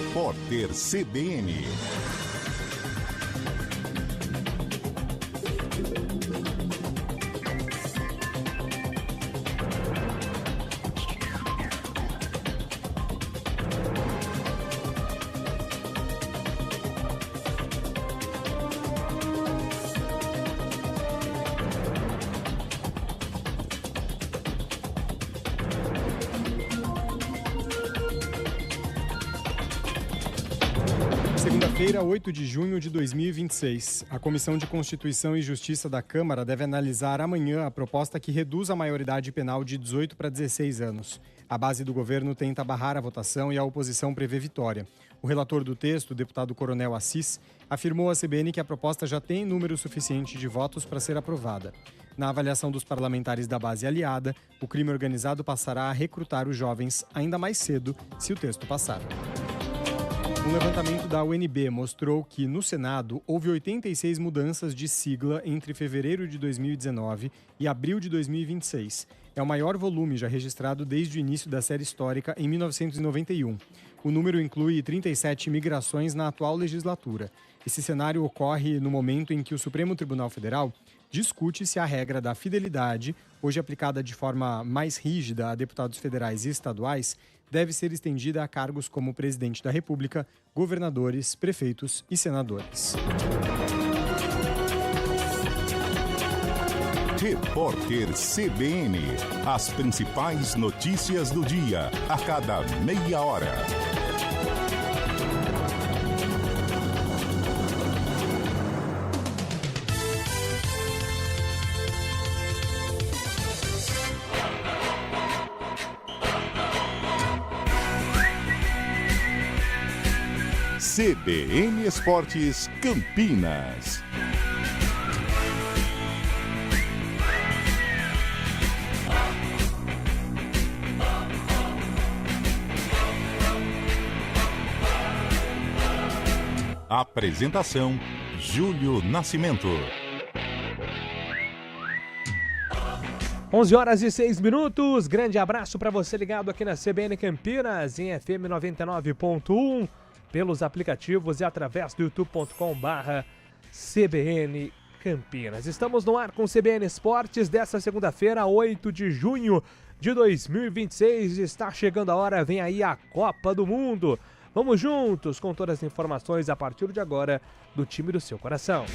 Repórter CBN. Segunda-feira, 8 de junho de 2026. A Comissão de Constituição e Justiça da Câmara deve analisar amanhã a proposta que reduz a maioridade penal de 18 para 16 anos. A base do governo tenta barrar a votação e a oposição prevê vitória. O relator do texto, o deputado Coronel Assis, afirmou à CBN que a proposta já tem número suficiente de votos para ser aprovada. Na avaliação dos parlamentares da base aliada, o crime organizado passará a recrutar os jovens ainda mais cedo se o texto passar. Um levantamento da UNB mostrou que, no Senado, houve 86 mudanças de sigla entre fevereiro de 2019 e abril de 2026. É o maior volume já registrado desde o início da série histórica em 1991. O número inclui 37 migrações na atual legislatura. Esse cenário ocorre no momento em que o Supremo Tribunal Federal discute se a regra da fidelidade, hoje aplicada de forma mais rígida a deputados federais e estaduais, deve ser estendida a cargos como presidente da República, governadores, prefeitos e senadores. Repórter CBN. As principais notícias do dia, a cada meia hora. CBN Esportes Campinas. Apresentação: Júlio Nascimento. 11h06. Grande abraço para você ligado aqui na CBN Campinas, em FM 99.1, pelos aplicativos e através do youtube.com/CBN Campinas. Estamos no ar com CBN Esportes desta segunda-feira, 8 de junho de 2026. Está chegando a hora, vem aí a Copa do Mundo. Vamos juntos com todas as informações a partir de agora do time do seu coração.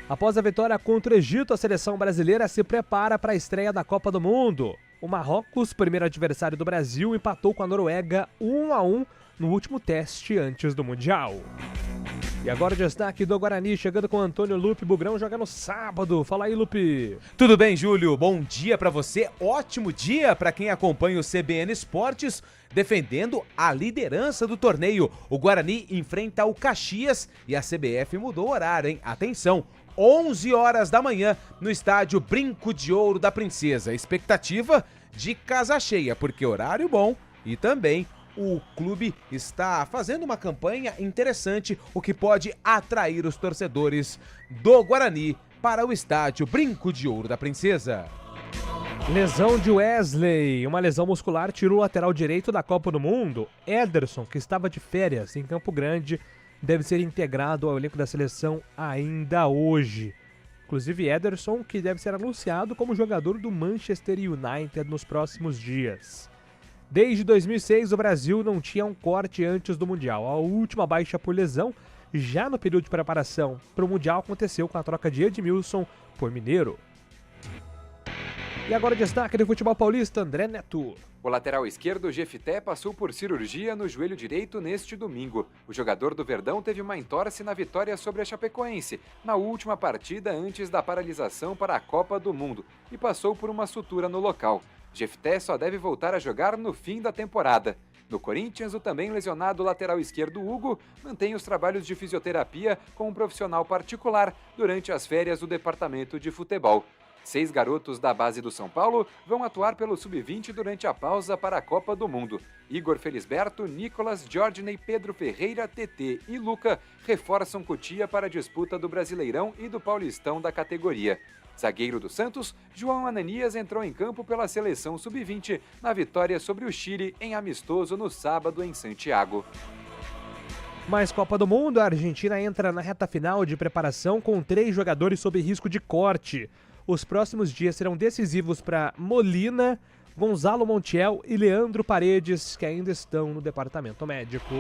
Após a vitória contra o Egito, a seleção brasileira se prepara para a estreia da Copa do Mundo. O Marrocos, primeiro adversário do Brasil, empatou com a Noruega 1-1 no último teste antes do Mundial. E agora o destaque do Guarani, chegando com Antônio Lupe. Bugrão joga no sábado. Fala aí, Lupe. Tudo bem, Júlio? Bom dia pra você. Ótimo dia pra quem acompanha o CBN Esportes, defendendo a liderança do torneio. O Guarani enfrenta o Caxias e a CBF mudou o horário, hein? Atenção, 11 horas da manhã no estádio Brinco de Ouro da Princesa. Expectativa de casa cheia, porque horário bom e também o clube está fazendo uma campanha interessante, o que pode atrair os torcedores do Guarani para o estádio Brinco de Ouro da Princesa. Lesão de Wesley. Uma lesão muscular tirou o lateral direito da Copa do Mundo. Ederson, que estava de férias em Campo Grande, deve ser integrado ao elenco da seleção ainda hoje. Inclusive Ederson, que deve ser anunciado como jogador do Manchester United nos próximos dias. Desde 2006, o Brasil não tinha um corte antes do Mundial. A última baixa por lesão, já no período de preparação para o Mundial, aconteceu com a troca de Edmilson por Mineiro. E agora destaque do futebol paulista, André Neto. O lateral esquerdo, Jefté, passou por cirurgia no joelho direito neste domingo. O jogador do Verdão teve uma entorse na vitória sobre a Chapecoense, na última partida antes da paralisação para a Copa do Mundo, e passou por uma sutura no local. Jefté só deve voltar a jogar no fim da temporada. No Corinthians, o também lesionado lateral esquerdo Hugo mantém os trabalhos de fisioterapia com um profissional particular durante as férias do departamento de futebol. 6 garotos da base do São Paulo vão atuar pelo Sub-20 durante a pausa para a Copa do Mundo. Igor Felisberto, Nicolas, Jorginey, Pedro Ferreira, TT e Luca reforçam Cotia para a disputa do Brasileirão e do Paulistão da categoria. Zagueiro do Santos, João Ananias entrou em campo pela seleção sub-20 na vitória sobre o Chile em amistoso no sábado em Santiago. Mais Copa do Mundo, a Argentina entra na reta final de preparação com 3 jogadores sob risco de corte. Os próximos dias serão decisivos para Molina, Gonzalo Montiel e Leandro Paredes, que ainda estão no departamento médico.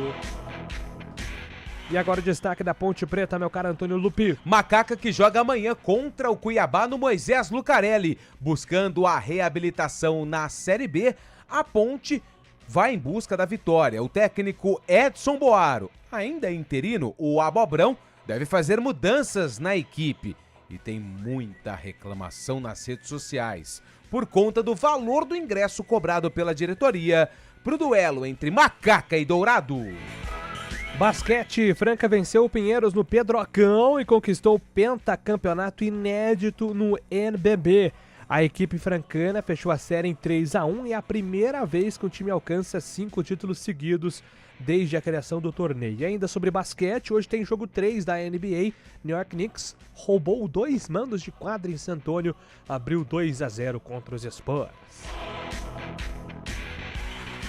E agora o destaque da Ponte Preta, meu caro Antônio Lupi. Macaca que joga amanhã contra o Cuiabá no Moisés Lucarelli. Buscando a reabilitação na Série B, a Ponte vai em busca da vitória. O técnico Edson Boaro, ainda interino, o Abobrão, deve fazer mudanças na equipe. E tem muita reclamação nas redes sociais por conta do valor do ingresso cobrado pela diretoria para o duelo entre Macaca e Dourado. Basquete, Franca venceu o Pinheiros no Pedrocão e conquistou o pentacampeonato inédito no NBB. A equipe francana fechou a série em 3-1 e é a primeira vez que o time alcança 5 títulos seguidos desde a criação do torneio. E ainda sobre basquete, hoje tem jogo 3 da NBA. New York Knicks roubou 2 mandos de quadra em San Antonio, abriu 2-0 contra os Spurs.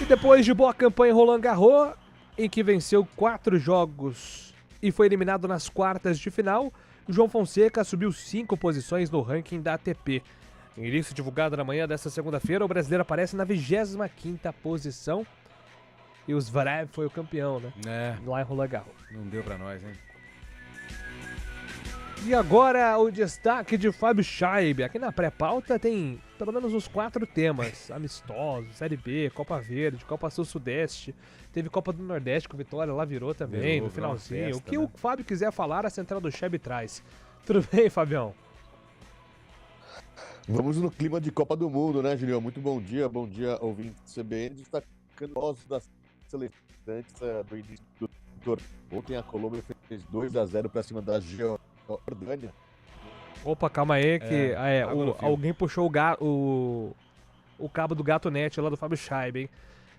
E depois de boa campanha em Roland Garros, em que venceu 4 jogos e foi eliminado nas quartas de final, João Fonseca subiu 5 posições no ranking da ATP. Em início divulgado na manhã desta segunda-feira, o brasileiro aparece na 25ª posição e o Zverev foi o campeão, né? Lá em Roland Garros. Não deu pra nós, hein? E agora o destaque de Fábio Scheibe. Aqui na pré-pauta tem pelo menos uns 4 temas. Amistosos, Série B, Copa Verde, Copa Sul-Sudeste. Teve Copa do Nordeste com Vitória, lá virou também, no finalzinho. Festa, o que o Fábio quiser falar, a central do Scheibe traz. Tudo bem, Fabião? Vamos no clima de Copa do Mundo, né, Julião? Muito bom dia ouvinte do CBN, destacando os das seleções do início do torneio. Ontem a Colômbia fez 2-0 para cima da Jordânia. Opa, calma aí que alguém puxou o cabo do Gato Net lá do Fábio Scheibe, hein?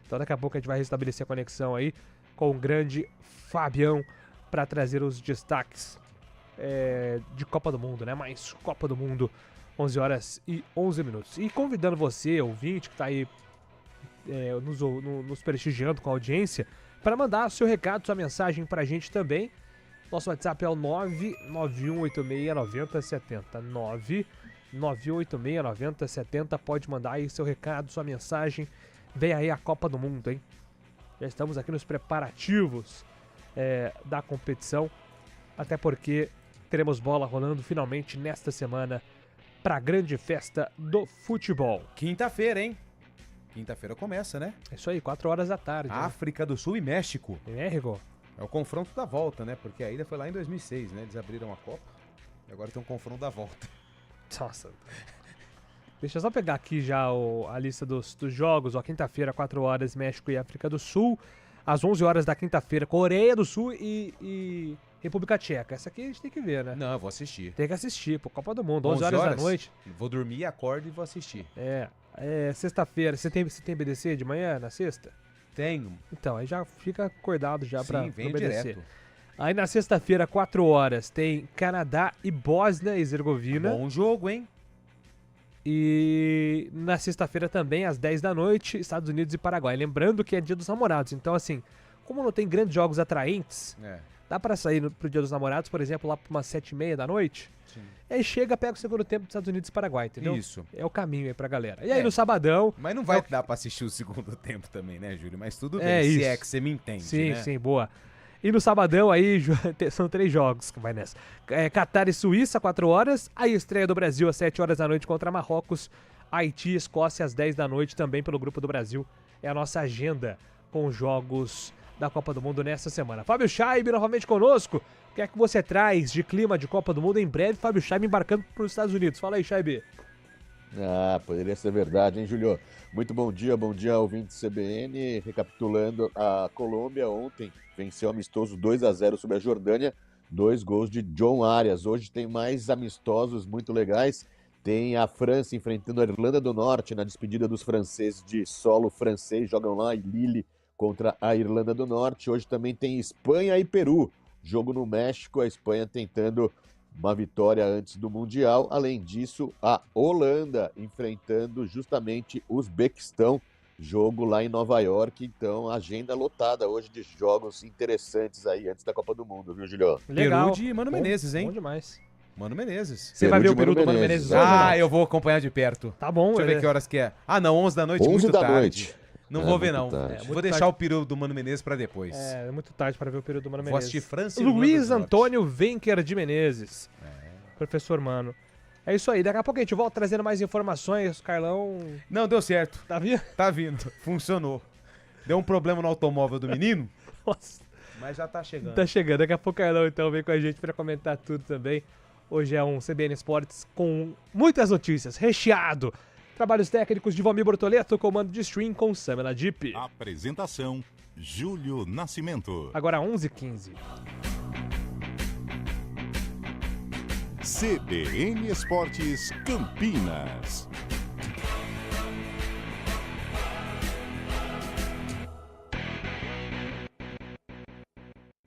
Então daqui a pouco a gente vai restabelecer a conexão aí com o grande Fabião para trazer os destaques de Copa do Mundo, né? Mais Copa do Mundo, 11 horas e 11 minutos. E convidando você, ouvinte, que está aí nos prestigiando com a audiência, para mandar seu recado, sua mensagem para a gente também. Nosso WhatsApp é o 991869070. 991869070. Pode mandar aí seu recado, sua mensagem. Vem aí a Copa do Mundo, hein? Já estamos aqui nos preparativos da competição. Até porque teremos bola rolando finalmente nesta semana para a grande festa do futebol. Quinta-feira, hein? Quinta-feira começa, né? É isso aí, 4 horas da tarde. África do Sul e México. Rigo? É o confronto da volta, né? Porque a ida foi lá em 2006, né? Eles abriram a Copa e agora tem um confronto da volta. Nossa. Deixa eu só pegar aqui já a lista dos jogos. Ó, quinta-feira, 4 horas, México e África do Sul. Às 11 horas da quinta-feira, Coreia do Sul e República Tcheca. Essa aqui a gente tem que ver, né? Não, eu vou assistir. Tem que assistir, pô. Copa do Mundo, 11 horas da noite. Vou dormir, acordo e vou assistir. Sexta-feira. Você tem BDC de manhã, na sexta? Tenho. Então, aí já fica acordado já pra vem BDC. direto. Aí na sexta-feira, 4 horas, tem Canadá e Bósnia e Herzegovina. Bom jogo, hein? E na sexta-feira também, às 10 da noite, Estados Unidos e Paraguai. Lembrando que é Dia dos Namorados. Então, assim, como não tem grandes jogos atraentes, dá pra sair pro Dia dos Namorados, por exemplo, lá pra umas 7h30 da noite. Sim. E aí chega, pega o segundo tempo dos Estados Unidos e Paraguai, entendeu? Isso. É o caminho aí pra galera. E aí no sabadão... Mas não vai dar pra assistir o segundo tempo também, né, Júlio? Mas tudo bem, isso. se é que você me entende, sim, né? Sim, boa. E no sabadão aí são 3 jogos que vai nessa. Catar e Suíça, 4 horas. A estreia do Brasil às 7 horas da noite contra Marrocos. Haiti e Escócia às 10 da noite também pelo Grupo do Brasil. É a nossa agenda com os jogos da Copa do Mundo nesta semana. Fábio Scheibe novamente conosco. O que é que você traz de clima de Copa do Mundo? Em breve, Fábio Scheibe embarcando para os Estados Unidos. Fala aí, Scheibe. Poderia ser verdade, hein, Julio? Muito bom dia ouvinte do CBN. Recapitulando, a Colômbia ontem venceu amistoso 2-0 sobre a Jordânia, 2 gols de John Arias. Hoje tem mais amistosos muito legais. Tem a França enfrentando a Irlanda do Norte na despedida dos franceses de solo francês. Jogam lá em Lille contra a Irlanda do Norte. Hoje também tem Espanha e Peru. Jogo no México, a Espanha tentando uma vitória antes do Mundial. Além disso, a Holanda enfrentando justamente o Uzbequistão, jogo lá em Nova York. Então, agenda lotada hoje de jogos interessantes aí antes da Copa do Mundo, viu, Julião? Legal. Peru de Mano Menezes, hein? Bom demais. Mano Menezes. Você vai ver o Peru peru de do Mano Menezes. Menezes hoje? Ah, não? eu vou acompanhar de perto. Tá bom. Deixa eu ver que horas que é. Ah, não, 11 da noite, 11 muito da tarde. noite. Não É, vou ver, muito não. tarde. muito Vou deixar tarde. o peru do Mano Menezes pra depois. É muito tarde para ver o peru do Mano Vou Menezes. assistir França e Irlanda Luiz do Norte. Antônio Venker de Menezes. Professor Mano. É isso aí, daqui a pouco a gente volta trazendo mais informações. Carlão, Não, deu certo. tá vendo? Tá vindo. Funcionou. Deu um problema no automóvel do menino, Nossa, mas já tá chegando. tá chegando. Daqui a pouco o Carlão então vem com a gente para comentar tudo também. Hoje é um CBN Esportes com muitas notícias, recheado. Trabalhos técnicos de Valmir Bortoleto, comando de stream com Samela Deep. Apresentação: Júlio Nascimento. Agora 11h15. CBN Esportes Campinas.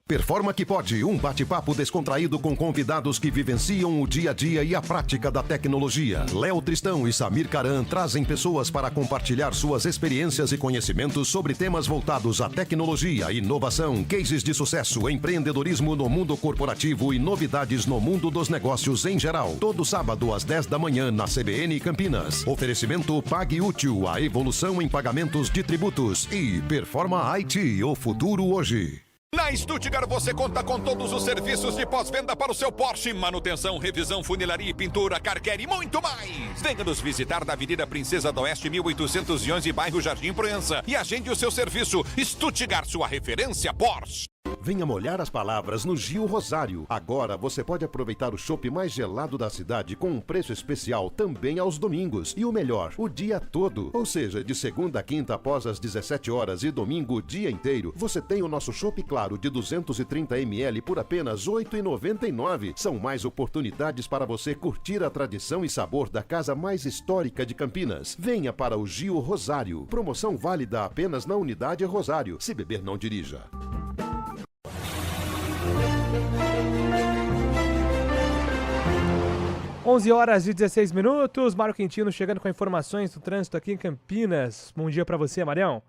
Performa que pode, um bate-papo descontraído com convidados que vivenciam o dia a dia e a prática da tecnologia. Léo Tristão e Samir Caran trazem pessoas para compartilhar suas experiências e conhecimentos sobre temas voltados à tecnologia, inovação, cases de sucesso, empreendedorismo no mundo corporativo e novidades no mundo dos negócios em geral. Todo sábado às 10 da manhã na CBN Campinas. Oferecimento Pague Útil, a evolução em pagamentos de tributos. E Performa IT, o futuro hoje. Na Stuttgart você conta com todos os serviços de pós-venda para o seu Porsche, manutenção, revisão, funilaria e pintura, car care e muito mais. Venha nos visitar na Avenida Princesa do Oeste, 1811, bairro Jardim Proença, e agende o seu serviço. Stuttgart, sua referência Porsche. Venha molhar as palavras no Gil Rosário. Agora você pode aproveitar o chopp mais gelado da cidade com um preço especial também aos domingos. E o melhor, o dia todo. Ou seja, de segunda a quinta após as 17 horas e domingo o dia inteiro, você tem o nosso chopp claro de 230 ml por apenas R$ 8,99. São mais oportunidades para você curtir a tradição e sabor da casa mais histórica de Campinas. Venha para o Gil Rosário. Promoção válida apenas na unidade Rosário. Se beber, não dirija. 11h16. Mário Quintino chegando com informações do trânsito aqui em Campinas. Bom dia pra você, Marião.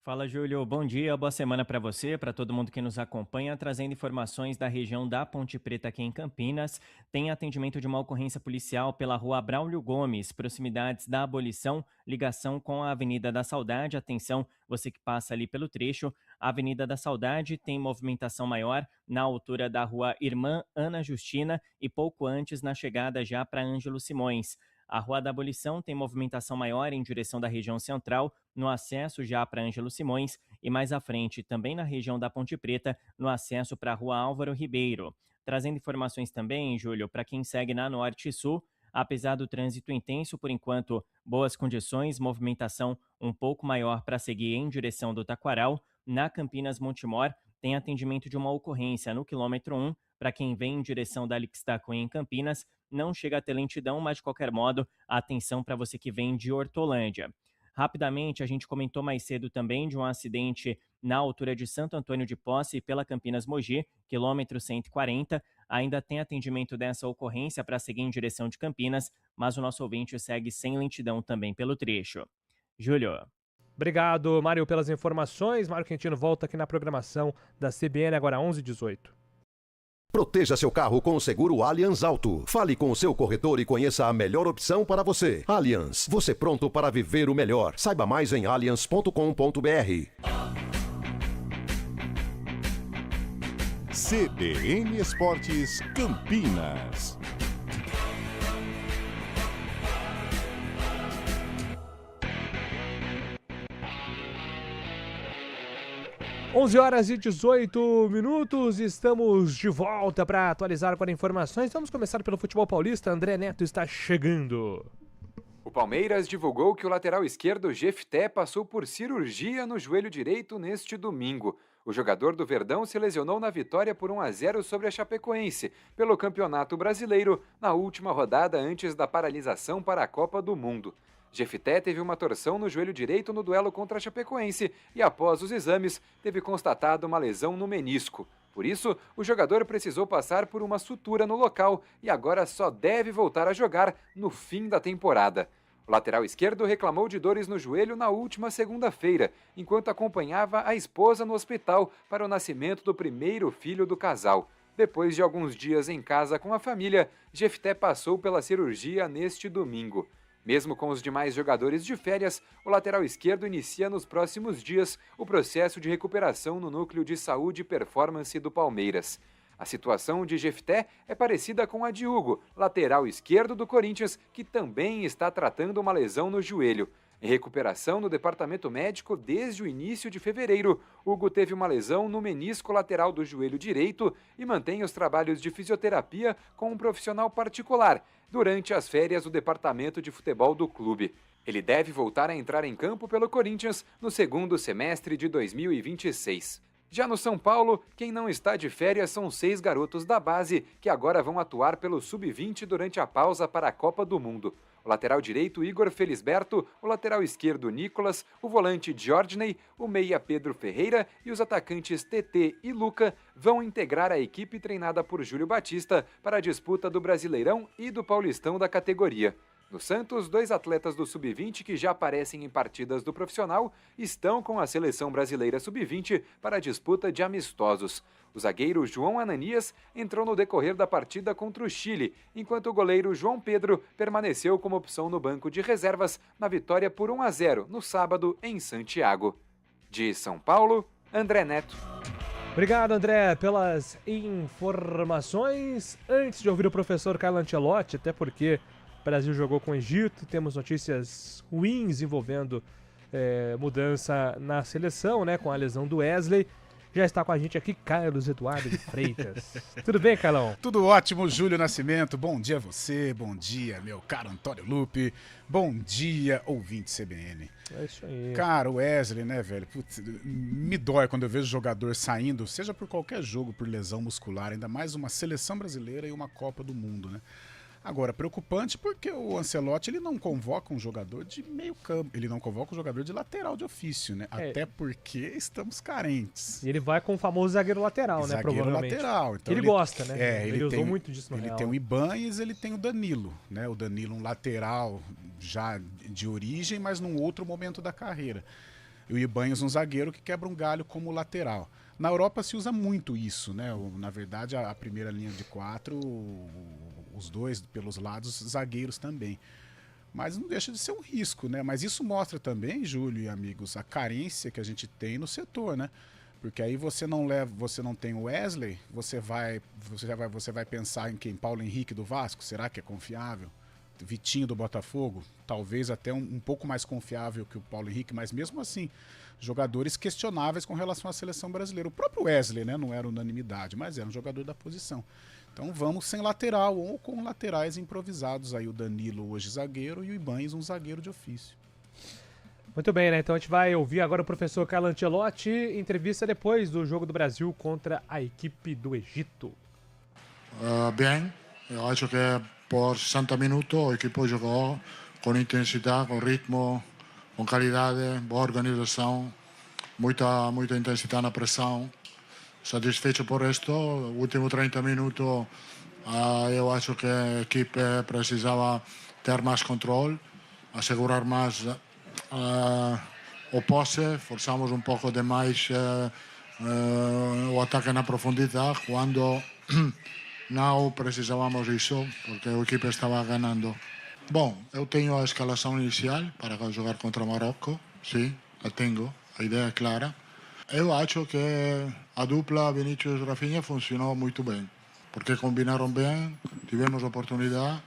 Fala, Júlio. Bom dia, boa semana para você, para todo mundo que nos acompanha, trazendo informações da região da Ponte Preta aqui em Campinas. Tem atendimento de uma ocorrência policial pela rua Braulio Gomes, proximidades da Abolição, ligação com a Avenida da Saudade. Atenção, você que passa ali pelo trecho. A Avenida da Saudade tem movimentação maior na altura da rua Irmã Ana Justina e pouco antes na chegada já para Ângelo Simões. A Rua da Abolição tem movimentação maior em direção da região central, no acesso já para Ângelo Simões, e mais à frente, também na região da Ponte Preta, no acesso para a Rua Álvaro Ribeiro. Trazendo informações também, Júlio, para quem segue na Norte e Sul, apesar do trânsito intenso, por enquanto, boas condições, movimentação um pouco maior para seguir em direção do Taquaral. Na Campinas Montemor, tem atendimento de uma ocorrência no quilômetro 1, para quem vem em direção da Lixtacuí em Campinas. Não chega a ter lentidão, mas de qualquer modo, atenção para você que vem de Hortolândia. Rapidamente, a gente comentou mais cedo também de um acidente na altura de Santo Antônio de Posse pela Campinas Mogi, quilômetro 140. Ainda tem atendimento dessa ocorrência para seguir em direção de Campinas, mas o nosso ouvinte segue sem lentidão também pelo trecho. Júlio. Obrigado, Mário, pelas informações. Mário Quintino volta aqui na programação da CBN agora 11h18. Proteja seu carro com o seguro Allianz Auto. Fale com o seu corretor e conheça a melhor opção para você. Allianz, você pronto para viver o melhor. Saiba mais em allianz.com.br. CBN Esportes Campinas. 11h18, estamos de volta para atualizar agora informações. Vamos começar pelo futebol paulista. André Neto está chegando. O Palmeiras divulgou que o lateral esquerdo Jefté passou por cirurgia no joelho direito neste domingo. O jogador do Verdão se lesionou na vitória por 1-0 sobre a Chapecoense, pelo Campeonato Brasileiro, na última rodada antes da paralisação para a Copa do Mundo. Jefté teve uma torção no joelho direito no duelo contra a Chapecoense e, após os exames, teve constatado uma lesão no menisco. Por isso, o jogador precisou passar por uma sutura no local e agora só deve voltar a jogar no fim da temporada. O lateral esquerdo reclamou de dores no joelho na última segunda-feira, enquanto acompanhava a esposa no hospital para o nascimento do primeiro filho do casal. Depois de alguns dias em casa com a família, Jefté passou pela cirurgia neste domingo. Mesmo com os demais jogadores de férias, o lateral esquerdo inicia nos próximos dias o processo de recuperação no núcleo de saúde e performance do Palmeiras. A situação de Jefté é parecida com a de Hugo, lateral esquerdo do Corinthians, que também está tratando uma lesão no joelho. Em recuperação no departamento médico desde o início de fevereiro, Hugo teve uma lesão no menisco lateral do joelho direito e mantém os trabalhos de fisioterapia com um profissional particular durante as férias do departamento de futebol do clube. Ele deve voltar a entrar em campo pelo Corinthians no segundo semestre de 2026. Já no São Paulo, quem não está de férias são 6 garotos da base que agora vão atuar pelo Sub-20 durante a pausa para a Copa do Mundo. O lateral direito Igor Felisberto, o lateral esquerdo Nicolas, o volante Jorginey, o meia Pedro Ferreira e os atacantes TT e Luca vão integrar a equipe treinada por Júlio Batista para a disputa do Brasileirão e do Paulistão da categoria. No Santos, 2 atletas do Sub-20 que já aparecem em partidas do profissional estão com a seleção brasileira Sub-20 para a disputa de amistosos. O zagueiro João Ananias entrou no decorrer da partida contra o Chile, enquanto o goleiro João Pedro permaneceu como opção no banco de reservas na vitória por 1-0 no sábado em Santiago. De São Paulo, André Neto. Obrigado, André, pelas informações. Antes de ouvir o professor Carlo Ancelotti, até porque o Brasil jogou com o Egito, temos notícias ruins envolvendo mudança na seleção, né, com a lesão do Wesley. Já está com a gente aqui Carlos Eduardo de Freitas. Tudo bem, Carlão? Tudo ótimo, Júlio Nascimento. Bom dia a você, bom dia, meu caro Antônio Lupe. Bom dia, ouvinte CBN. É isso aí. Cara, o Wesley, né, velho? Putz, me dói quando eu vejo jogador saindo, seja por qualquer jogo, por lesão muscular, ainda mais uma seleção brasileira e uma Copa do Mundo, né? Agora, preocupante porque o Ancelotti ele não convoca um jogador de meio campo, ele não convoca um jogador de lateral de ofício, né? Até porque estamos carentes. E ele vai com o famoso zagueiro lateral, né? Provavelmente. Zagueiro lateral. Então ele gosta, né? Ele usou muito disso no Ele Real. tem o Ibanez, ele tem o Danilo, né? O Danilo um lateral já de origem, mas num outro momento da carreira. E o Ibanez um zagueiro que quebra um galho como lateral. Na Europa se usa muito isso, né? Na verdade, a primeira linha de 4, os dois pelos lados, zagueiros também. Mas não deixa de ser um risco, né? Mas isso mostra também, Júlio e amigos, a carência que a gente tem no setor, né? Porque aí você não tem o Wesley, você vai pensar em quem? Paulo Henrique do Vasco, será que é confiável? Vitinho do Botafogo, talvez até um pouco mais confiável que o Paulo Henrique, mas mesmo assim, jogadores questionáveis com relação à seleção brasileira. O próprio Wesley, né, não era unanimidade, mas era um jogador da posição. Então vamos sem lateral ou com laterais improvisados aí, o Danilo hoje zagueiro e o Ibanez um zagueiro de ofício. Muito bem, né? Então a gente vai ouvir agora o professor Carlo Ancelotti, entrevista depois do jogo do Brasil contra a equipe do Egito. Bem, eu acho que por 60 minutos o equipo jogou com intensidade, com ritmo, com qualidade, boa organização, muita intensidade na pressão. Satisfeito por isto, últimos 30 minutos eu acho que a equipe precisava ter mais controle, assegurar mais o posse, forçamos um pouco demais o ataque na profundidade, quando não precisávamos disso, porque a equipe estava ganhando. Bom, eu tenho a escalação inicial para jogar contra Marrocos, sim, a tenho, a ideia é clara. Eu acho que a dupla Vinícius e Rafinha funcionou muito bem, porque combinaram bem, tivemos oportunidade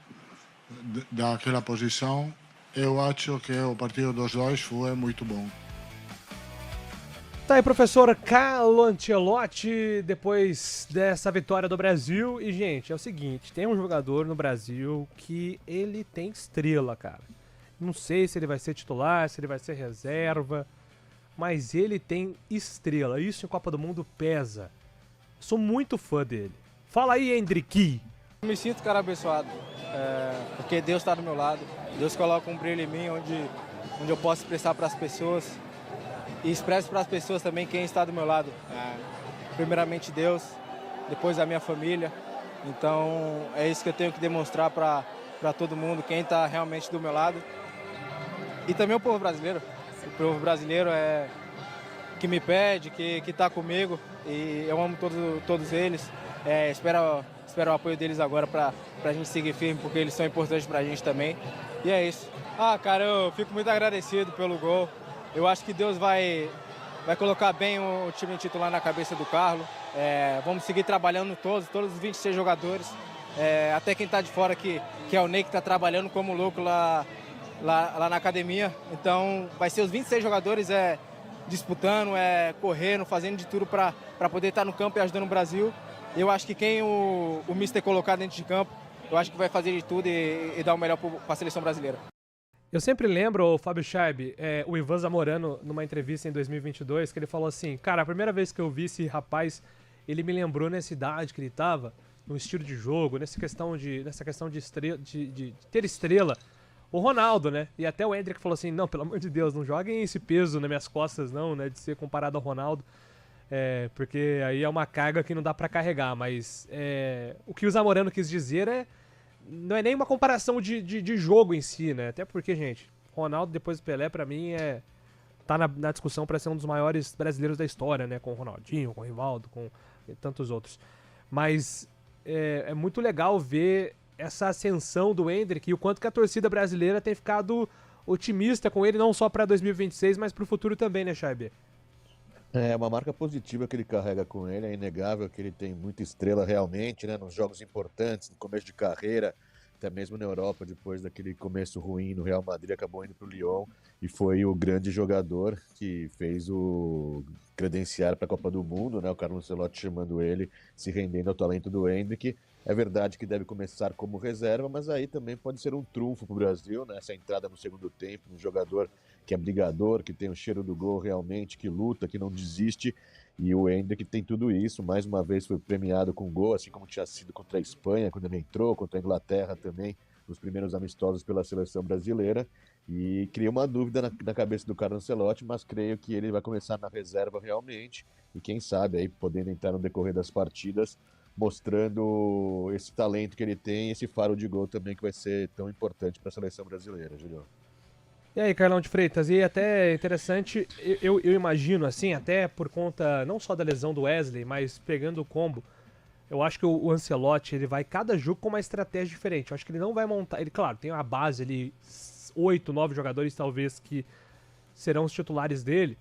daquela posição. Eu acho que o partido dos dois foi muito bom. Tá aí, professor Carlo Ancelotti, depois dessa vitória do Brasil. E, gente, é o seguinte, tem um jogador no Brasil que ele tem estrela, cara. Não sei se ele vai ser titular, se ele vai ser reserva, mas ele tem estrela. Isso em Copa do Mundo pesa. Sou muito fã dele. Fala aí, Hendrick. Me sinto, cara, abençoado, porque Deus está do meu lado. Deus coloca um brilho em mim onde eu posso expressar para as pessoas e expresso para as pessoas também quem está do meu lado. Primeiramente Deus, depois a minha família. Então é isso que eu tenho que demonstrar para todo mundo, quem está realmente do meu lado. E também o povo brasileiro. O povo brasileiro é que me pede, que está comigo. E eu amo todos eles. Espero o apoio deles agora para a gente seguir firme, porque eles são importantes para a gente também. E é isso. Cara, eu fico muito agradecido pelo gol. Eu acho que Deus vai colocar bem o time titular na cabeça do Carlos. Vamos seguir trabalhando todos os 26 jogadores. Até quem está de fora, que é o Ney, que está trabalhando como louco lá na academia. Então vai ser os 26 jogadores disputando, correndo, fazendo de tudo para poder estar no campo e ajudando o Brasil. Eu acho que quem o Mister colocar dentro de campo, eu acho que vai fazer de tudo e dar o melhor para a seleção brasileira. Eu sempre lembro, Fábio Scheib, o Ivan Zamorano, numa entrevista em 2022, que ele falou assim, cara, a primeira vez que eu vi esse rapaz, ele me lembrou nessa idade que ele estava, no estilo de jogo, nessa questão de ter estrela, o Ronaldo, né? E até o Endrick falou assim, não, pelo amor de Deus, não joguem esse peso nas minhas costas não, né, de ser comparado ao Ronaldo, porque aí é uma carga que não dá pra carregar, mas o que o Zamorano quis dizer não é nem uma comparação de jogo em si, né? Até porque, gente, Ronaldo depois do Pelé, pra mim, tá na discussão pra ser um dos maiores brasileiros da história, né? Com o Ronaldinho, com o Rivaldo, com tantos outros. Mas é muito legal ver essa ascensão do Endrick e o quanto que a torcida brasileira tem ficado otimista com ele, não só pra 2026, mas pro futuro também, né, Scheib? É uma marca positiva que ele carrega com ele, é inegável que ele tem muita estrela realmente, né, nos jogos importantes, no começo de carreira, até mesmo na Europa, depois daquele começo ruim no Real Madrid, acabou indo para o Lyon e foi o grande jogador que fez o credenciar para a Copa do Mundo, né, o Carlo Ancelotti chamando ele, se rendendo ao talento do Endrick. É verdade que deve começar como reserva, mas aí também pode ser um trunfo para o Brasil, né? Essa entrada no segundo tempo, um jogador que é brigador, que tem o cheiro do gol realmente, que luta, que não desiste. E o Endrick tem tudo isso. Mais uma vez foi premiado com gol, assim como tinha sido contra a Espanha, quando ele entrou, contra a Inglaterra também, nos primeiros amistosos pela seleção brasileira. E cria uma dúvida na cabeça do Carlo Ancelotti, mas creio que ele vai começar na reserva realmente. E quem sabe aí, podendo entrar no decorrer das partidas, mostrando esse talento que ele tem, esse faro de gol também que vai ser tão importante para a seleção brasileira, Julião. E aí, Carlão de Freitas, e até interessante, eu imagino assim, até por conta não só da lesão do Wesley, mas pegando o combo, eu acho que o Ancelotti, ele vai cada jogo com uma estratégia diferente. Eu acho que ele não vai montar, ele, claro, tem uma base ali, 8, 9 jogadores talvez que serão os titulares dele.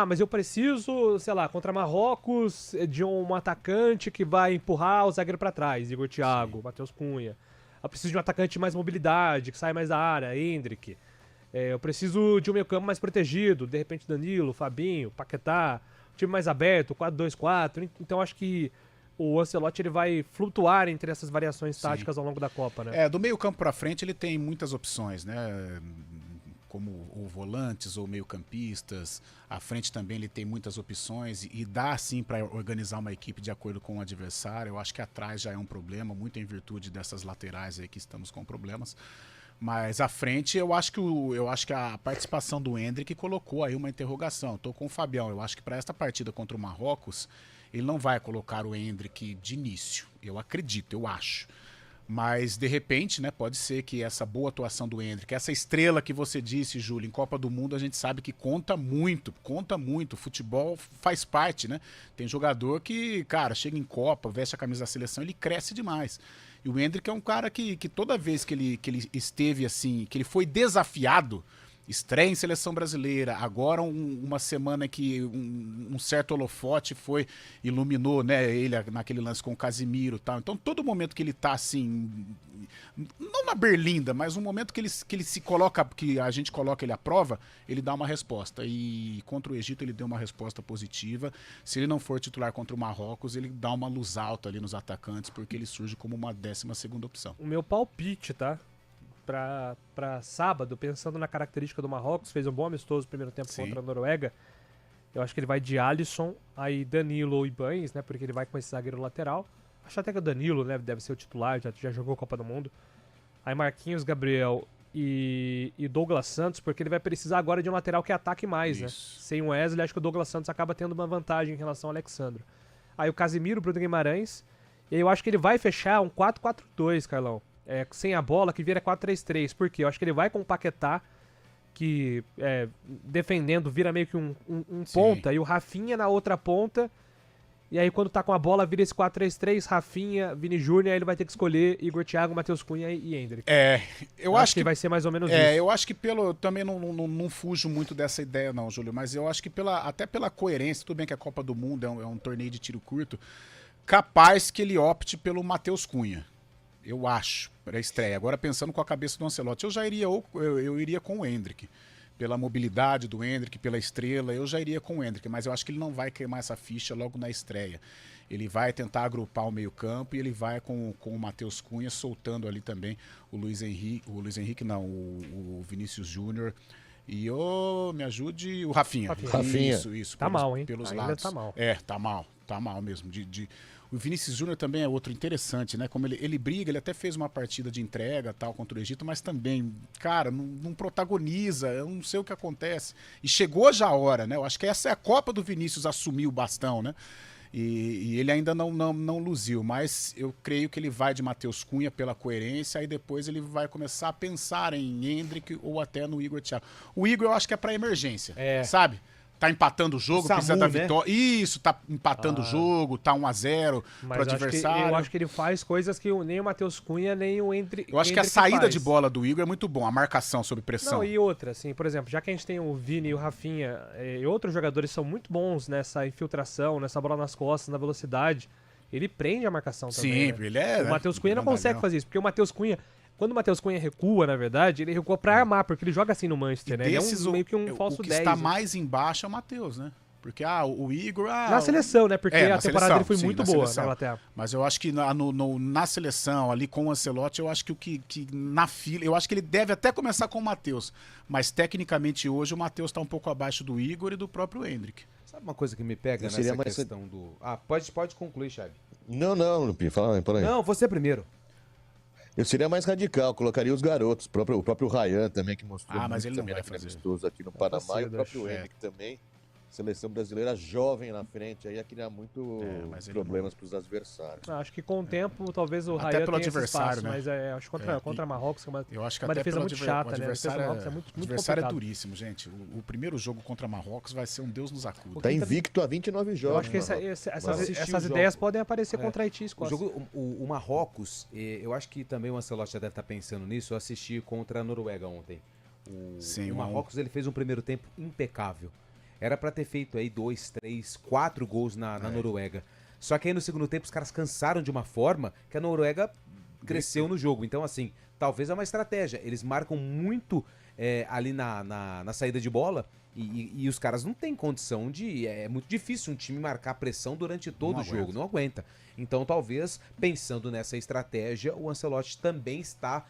Mas eu preciso, sei lá, contra Marrocos, de um atacante que vai empurrar o zagueiro pra trás, Igor Thiago, Matheus Cunha. Eu preciso de um atacante de mais mobilidade, que sai mais da área, Endrick. Eu preciso de um meio campo mais protegido, de repente Danilo, Fabinho, Paquetá, time mais aberto, 4-2-4. Então acho que o Ancelotti ele vai flutuar entre essas variações táticas ao longo da Copa, né? Do meio campo pra frente ele tem muitas opções, né? Como ou volantes ou meio-campistas. À frente também ele tem muitas opções e dá sim para organizar uma equipe de acordo com o adversário. Eu acho que atrás já é um problema, muito em virtude dessas laterais aí que estamos com problemas. Mas à frente eu acho que a participação do Endrick colocou aí uma interrogação. Estou com o Fabião. Eu acho que para esta partida contra o Marrocos ele não vai colocar o Endrick de início. Eu acredito, eu acho. Mas, de repente, né, pode ser que essa boa atuação do Endrick, essa estrela que você disse, Júlio, em Copa do Mundo, a gente sabe que conta muito. O futebol faz parte, né? Tem jogador que, cara, chega em Copa, veste a camisa da seleção, ele cresce demais. E o Endrick é um cara que toda vez que ele esteve assim, que ele foi desafiado, estreia em seleção brasileira, agora uma semana que um certo holofote iluminou, né, ele naquele lance com o Casimiro e tal. Então todo momento que ele tá assim, não na berlinda, mas um momento que ele se coloca, que a gente coloca ele à prova, ele dá uma resposta. E contra o Egito ele deu uma resposta positiva. Se ele não for titular contra o Marrocos, ele dá uma luz alta ali nos atacantes, porque ele surge como uma 12ª opção. O meu palpite, tá? Pra sábado, pensando na característica do Marrocos, fez um bom amistoso no primeiro tempo contra a Noruega. Eu acho que ele vai de Alisson, aí Danilo ou Ibañez, né? Porque ele vai com esse zagueiro lateral. Acho até que o Danilo, né, deve ser o titular, já jogou Copa do Mundo. Aí Marquinhos, Gabriel e Douglas Santos, porque ele vai precisar agora de um lateral que ataque mais, né? Sem o Wesley, acho que o Douglas Santos acaba tendo uma vantagem em relação ao Alexandre. aí o Casemiro, Bruno Guimarães, e aí eu acho que ele vai fechar um 4-4-2, Carlão. Sem a bola, que vira 4-3-3. Por quê? Eu acho que ele vai com o Paquetá, que defendendo vira meio que um ponta, e o Rafinha na outra ponta. E aí quando tá com a bola vira esse 4-3-3, Rafinha, Vini Júnior, aí ele vai ter que escolher Igor Thiago, Matheus Cunha e Endrick. Eu acho que vai ser mais ou menos isso. Eu acho que também não fujo muito dessa ideia não, Júlio, mas eu acho que até pela coerência, tudo bem que a Copa do Mundo é um torneio de tiro curto, capaz que ele opte pelo Matheus Cunha. Eu acho, para a estreia. Agora pensando com a cabeça do Ancelotti, eu iria com o Endrick. Pela mobilidade do Endrick, pela estrela, eu já iria com o Endrick, mas eu acho que ele não vai queimar essa ficha logo na estreia. Ele vai tentar agrupar o meio-campo e ele vai com o Matheus Cunha, soltando ali também o Vinícius Júnior e me ajude, o Rafinha. Isso. Tá mal, hein? Pelos Ainda lados. tá mal. Tá mal mesmo. O Vinícius Júnior também é outro interessante, né? Como ele briga, ele até fez uma partida de entrega tal contra o Egito, mas também, cara, não protagoniza, eu não sei o que acontece. E chegou já a hora, né? Eu acho que essa é a Copa do Vinícius assumir o bastão, né? E ele ainda não luziu, mas eu creio que ele vai de Matheus Cunha pela coerência, aí depois ele vai começar a pensar em Endrick ou até no Igor Thiago. O Igor eu acho que é pra emergência, sabe? Tá empatando o jogo, precisa da vitória. Isso, tá empatando o jogo, tá 1-0 pro adversário. Eu acho que ele faz coisas que nem o Matheus Cunha, nem o Endrick. Eu acho que a saída de bola do Igor é muito bom, a marcação sob pressão. Não, e outra, assim, por exemplo, já que a gente tem o Vini e o Rafinha, e outros jogadores são muito bons nessa infiltração, nessa bola nas costas, na velocidade, ele prende a marcação também. Sim, ele é. O Matheus Cunha não consegue fazer isso, porque o Matheus Cunha. Quando o Matheus Cunha recua, na verdade, ele recua pra armar, porque ele joga assim no Manchester, né? Ele é meio que um falso 10. O que está mais embaixo é o Matheus, né? Porque o Igor... na seleção, né? Porque a temporada dele foi muito boa na Inglaterra. Mas eu acho que na seleção, ali com o Ancelotti, eu acho que na fila... Eu acho que ele deve até começar com o Matheus. Mas tecnicamente hoje o Matheus está um pouco abaixo do Igor e do próprio Endrick. Sabe uma coisa que me pega nessa questão do... Pode concluir, Xavi. Não, Lupi, fala aí. Não, você primeiro. Eu seria mais radical, colocaria os garotos, o próprio Ryan também, que mostrou mas ele também não vai amistoso aqui no Panamá, e o próprio Endrick também. Seleção brasileira jovem na frente, aí ia criar muito problemas para os adversários. Acho que com o tempo, talvez o Ryan tenha adversário, espaço, né? Mas acho que contra Marrocos, eu acho que uma até defesa muito chata, né? O adversário é complicado. duríssimo, gente. O primeiro jogo contra Marrocos vai ser um Deus nos acuda. Tá invicto a 29 jogos. Eu acho que essas ideias podem aparecer contra Haiti e Escócia. O Marrocos, eu acho que também o Ancelotti já deve estar pensando nisso. Eu assisti contra a Noruega ontem. O Marrocos ele fez um primeiro tempo impecável. Era pra ter feito aí 2, 3, 4 gols na Noruega. Só que aí no segundo tempo os caras cansaram de uma forma que a Noruega cresceu no jogo. Então, assim, talvez é uma estratégia. Eles marcam muito ali na saída de bola e os caras não têm condição de... É muito difícil um time marcar pressão durante todo o jogo. Não aguenta. Então, talvez, pensando nessa estratégia, o Ancelotti também está...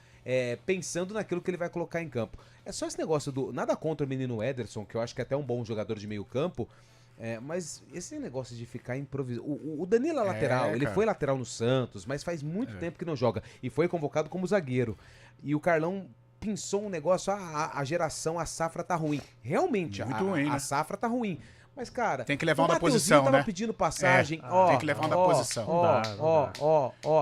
pensando naquilo que ele vai colocar em campo. É só esse negócio do... Nada contra o menino Ederson, que eu acho que é até um bom jogador de meio campo, mas esse negócio de ficar improvisando... O Danilo é lateral, ele foi lateral no Santos, mas faz muito tempo que não joga. E foi convocado como zagueiro. E o Carlão pensou um negócio, a geração, a safra tá ruim. Realmente, a safra tá ruim. Mas, cara... Tem que levar uma posição, tava né? pedindo passagem. Tem que levar uma posição.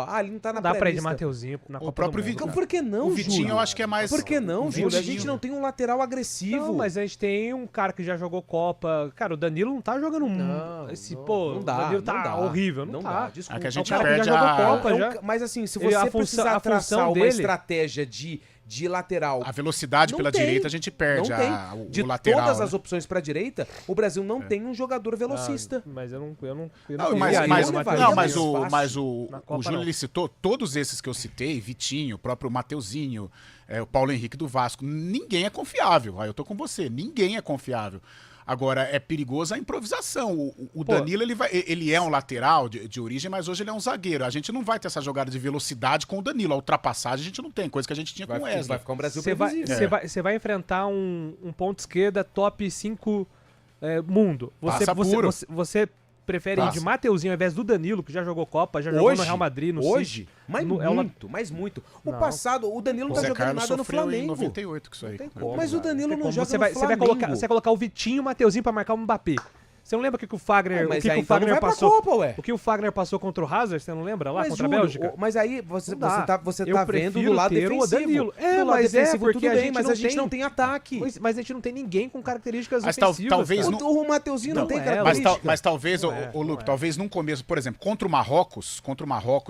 Ali não tá na Dá pra ir de pré-lista. Mateuzinho na Copa O próprio do Mundo. Vitinho. Por que não, O Vitinho Júlio? eu acho que é mais... Por que não, o Júlio? A Vitinho. gente não tem um lateral agressivo. Não, mas a gente tem um cara que já jogou Copa. Cara, o Danilo não tá jogando muito. Não dá. O Danilo tá não dá. horrível. Não dá. tá. Desculpa. É que a gente É um cara que perde já jogou a... Copa, já. Mas assim, se Ele- você a função- precisar a função traçar uma dele- estratégia de lateral... A velocidade Não pela tem. direita a gente perde Não tem. De o lateral. todas né? as opções pra direita, o Brasil não tem um jogador velocista. Mas eu não Não, mas Na o Copa, Júlio não. ele citou todos esses que eu citei, Vitinho, o próprio Mateuzinho, o Paulo Henrique do Vasco. Ninguém é confiável. Aí eu tô com você. Ninguém é confiável. Agora, é perigoso a improvisação. O Danilo, ele é um lateral de origem, mas hoje ele é um zagueiro. A gente não vai ter essa jogada de velocidade com o Danilo. A ultrapassagem a gente não tem, coisa que a gente tinha com o Wesley. Vai ficar um Brasil Você previsível. vai enfrentar um ponto esquerda top 5 mundo. Passa puro. Você prefere ir de Mateuzinho ao invés do Danilo, que já jogou Copa, já jogou no Real Madrid, no Hoje? City. Mas muito. O Não. passado, o Danilo não tá Zé jogando Carlos nada no sofreu em Flamengo. 98 com isso aí. Mas o Danilo não joga Você no vai Flamengo. colocar o Vitinho e o Mateuzinho pra marcar o Mbappé. Você não lembra o que o Fagner, Mas o que aí o então Fagner não vai pra passou? Copa, ué. O que o Fagner passou contra o Hazard, você não lembra lá Mas, contra Júlio, a Bélgica? mas aí você Não dá. tá vendo do lado ter o defensivo. Danilo. Do lado mas defensivo porque tudo a bem, gente mas não a gente tem- não tem ataque. Mas a gente não tem ninguém com características Mas ofensivas. talvez cara. não- O Mateuzinho não, tem é, característica. Mas talvez, Não é, ô Luke, não é. talvez num começo, por exemplo, contra o Marrocos,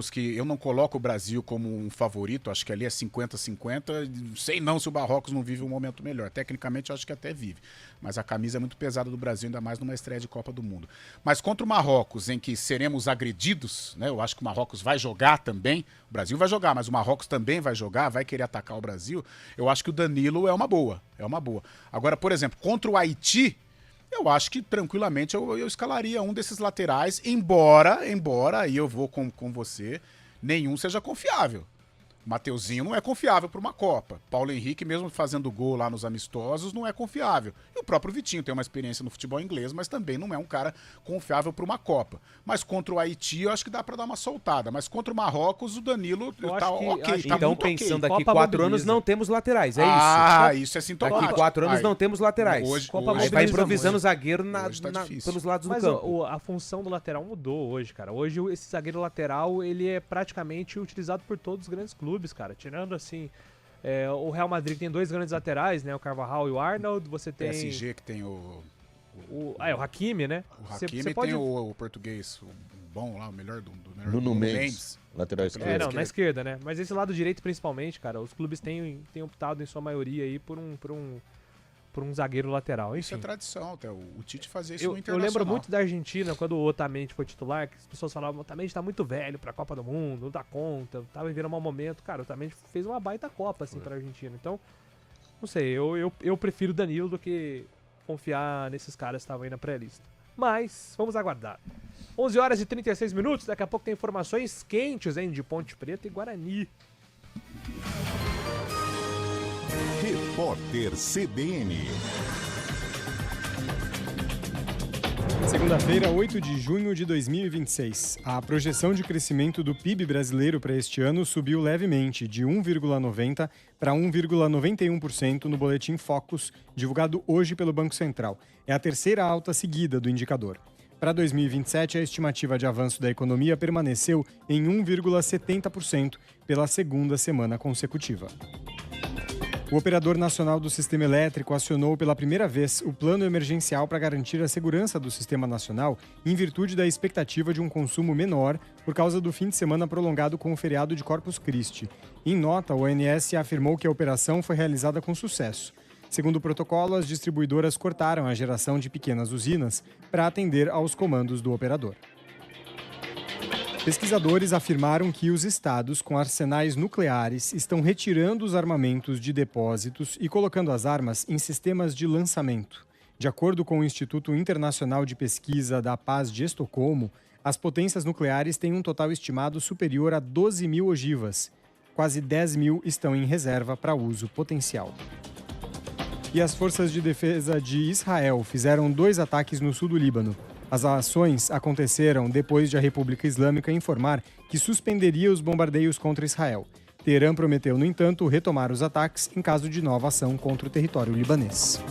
que eu não coloco o Brasil como um favorito, acho que ali é 50-50, sei não se o Marrocos não vive um momento melhor. Tecnicamente, eu acho que até vive. Mas a camisa é muito pesada do Brasil, ainda mais numa estreia de Copa do Mundo. Mas contra o Marrocos, em que seremos agredidos, né? Eu acho que o Marrocos vai jogar também. O Brasil vai jogar, mas o Marrocos também vai jogar, vai querer atacar o Brasil. Eu acho que o Danilo é uma boa. É uma boa. Agora, por exemplo, contra o Haiti, eu acho que tranquilamente eu escalaria um desses laterais, embora, aí eu vou com você, nenhum seja confiável. Mateuzinho não é confiável para uma Copa. Paulo Henrique, mesmo fazendo gol lá nos amistosos, não é confiável. E o próprio Vitinho tem uma experiência no futebol inglês, mas também não é um cara confiável para uma Copa. Mas contra o Haiti, eu acho que dá para dar uma soltada. Mas contra o Marrocos, o Danilo tá ok. Tá Então, muito pensando ok. daqui Copa 4 anos, mobiliza. não temos laterais, é isso? Ah, isso é sintomático. Daqui 4 anos Ai, não temos laterais. Hoje- Copa hoje Aí vai mobiliza improvisando muito. zagueiro Hoje tá difícil. pelos lados Mas do campo. a função do lateral mudou hoje, cara. Hoje esse zagueiro lateral, ele é praticamente utilizado por todos os grandes clubes, cara. Tirando, assim, o Real Madrid tem 2 grandes laterais, né? O Carvajal e o Arnold. Você tem PSG que tem o o Hakimi, né? O Hakimi pode... tem o português, o bom lá, o melhor do melhor. Nuno Mendes, lateral esquerdo. não, na esquerda, né? Mas esse lado direito, principalmente, cara, os clubes têm optado, em sua maioria, aí por um zagueiro lateral. Isso é Enfim, tradição, até o Tite fazia isso eu no Internacional. lembro muito da Argentina, quando o Otamendi foi titular, que as pessoas falavam, o Otamendi tá muito velho pra Copa do Mundo, não dá conta, tava vivendo um mau momento. Cara, o Otamendi fez uma baita Copa, assim, pra Argentina. Então, não sei, eu prefiro o Danilo do que confiar nesses caras que estavam aí na pré-lista. Mas, vamos aguardar. 11 horas e 36 minutos, daqui a pouco tem informações quentes, hein, de Ponte Preta e Guarani. Repórter CBN. Segunda-feira, 8 de junho de 2026. A projeção de crescimento do PIB brasileiro para este ano subiu levemente, de 1,90% para 1,91% no boletim Focus, divulgado hoje pelo Banco Central. É a terceira alta seguida do indicador. Para 2027, a estimativa de avanço da economia permaneceu em 1,70% pela segunda semana consecutiva. O Operador Nacional do Sistema Elétrico acionou pela primeira vez o plano emergencial para garantir a segurança do sistema nacional em virtude da expectativa de um consumo menor por causa do fim de semana prolongado com o feriado de Corpus Christi. Em nota, o ONS afirmou que a operação foi realizada com sucesso. Segundo o protocolo, as distribuidoras cortaram a geração de pequenas usinas para atender aos comandos do operador. Pesquisadores afirmaram que os estados com arsenais nucleares estão retirando os armamentos de depósitos e colocando as armas em sistemas de lançamento. De acordo com o Instituto Internacional de Pesquisa da Paz de Estocolmo, as potências nucleares têm um total estimado superior a 12 mil ogivas. Quase 10 mil estão em reserva para uso potencial. E as forças de defesa de Israel fizeram 2 ataques no sul do Líbano. As ações aconteceram depois de a República Islâmica informar que suspenderia os bombardeios contra Israel. Teherã prometeu, no entanto, retomar os ataques em caso de nova ação contra o território libanês.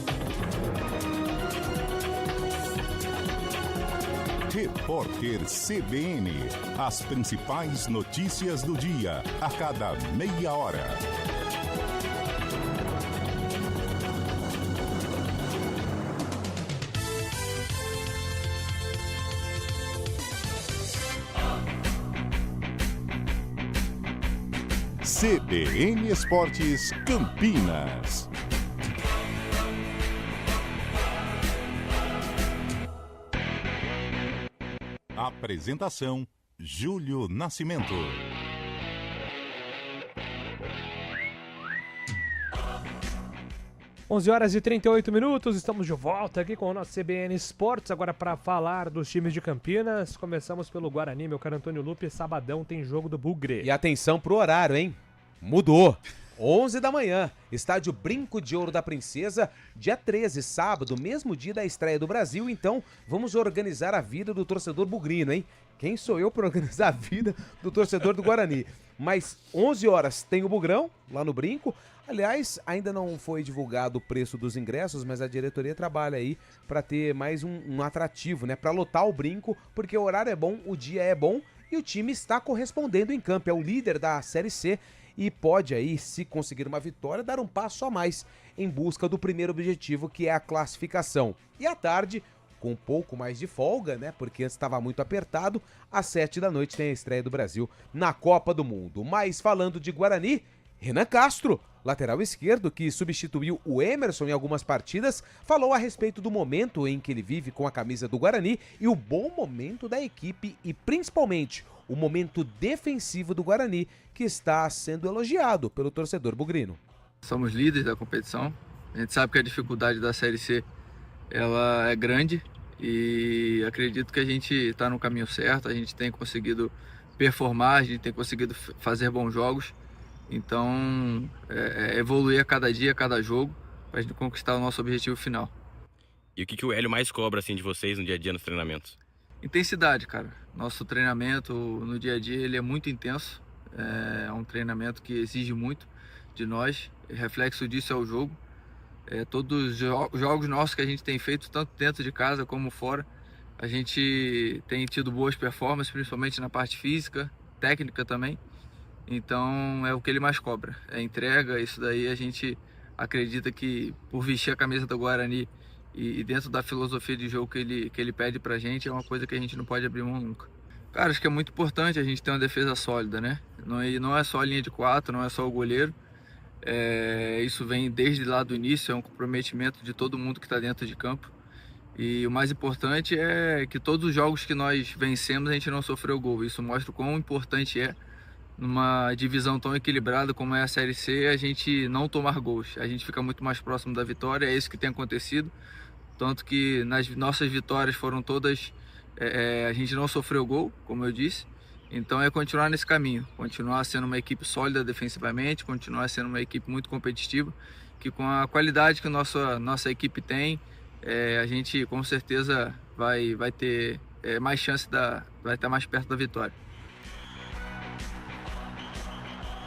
Repórter CBN. As principais notícias do dia, a cada meia hora. CBN Esportes Campinas. Apresentação: Júlio Nascimento. Onze horas e 38 minutos, estamos de volta aqui com o nosso CBN Esportes, agora para falar dos times de Campinas. Começamos pelo Guarani, meu caro Antônio Lupe, sabadão tem jogo do Bugre. E atenção pro horário, hein? Mudou. 11 da manhã, estádio Brinco de Ouro da Princesa, dia 13, sábado, mesmo dia da estreia do Brasil. Então, vamos organizar a vida do torcedor bugrino, hein? Quem sou eu para organizar a vida do torcedor do Guarani? Mas 11 horas tem o Bugrão, lá no Brinco. Aliás, ainda não foi divulgado o preço dos ingressos, mas a diretoria trabalha aí para ter mais um atrativo, né? Para lotar o Brinco, porque o horário é bom, o dia é bom e o time está correspondendo em campo. É o líder da Série C e pode aí, se conseguir uma vitória, dar um passo a mais em busca do primeiro objetivo, que é a classificação. E à tarde, com um pouco mais de folga, né? Porque antes estava muito apertado, às 7 da noite tem a estreia do Brasil na Copa do Mundo. Mas falando de Guarani, Renan Castro, lateral esquerdo que substituiu o Emerson em algumas partidas, falou a respeito do momento em que ele vive com a camisa do Guarani e o bom momento da equipe e principalmente o momento defensivo do Guarani, que está sendo elogiado pelo torcedor bugrino. Somos líderes da competição, a gente sabe que a dificuldade da Série C ela é grande e acredito que a gente está no caminho certo, a gente tem conseguido performar, a gente tem conseguido fazer bons jogos. Então, evoluir a cada dia, a cada jogo, para a gente conquistar o nosso objetivo final. E o que o Hélio mais cobra assim de vocês no dia a dia nos treinamentos? Intensidade, cara. Nosso treinamento no dia a dia ele é muito intenso. É um treinamento que exige muito de nós. Reflexo disso é o jogo. Todos os jogos nossos que a gente tem feito, tanto dentro de casa como fora, a gente tem tido boas performances, principalmente na parte física, técnica também. Então é o que ele mais cobra, é entrega. Isso daí a gente acredita que por vestir a camisa do Guarani e dentro da filosofia de jogo que ele pede pra gente, é uma coisa que a gente não pode abrir mão nunca. Cara, acho que é muito importante a gente ter uma defesa sólida, né? Não é só a linha de 4, não é só o goleiro. Isso vem desde lá do início, é um comprometimento de todo mundo que está dentro de campo. E o mais importante é que todos os jogos que nós vencemos a gente não sofreu gol. Isso mostra o quão importante é numa divisão tão equilibrada como é a Série C, a gente não tomar gols. A gente fica muito mais próximo da vitória, é isso que tem acontecido. Tanto que nas nossas vitórias foram todas, a gente não sofreu gol, como eu disse. Então é continuar nesse caminho, continuar sendo uma equipe sólida defensivamente, continuar sendo uma equipe muito competitiva, que com a qualidade que nossa equipe tem, a gente com certeza vai ter mais chance, vai estar mais perto da vitória.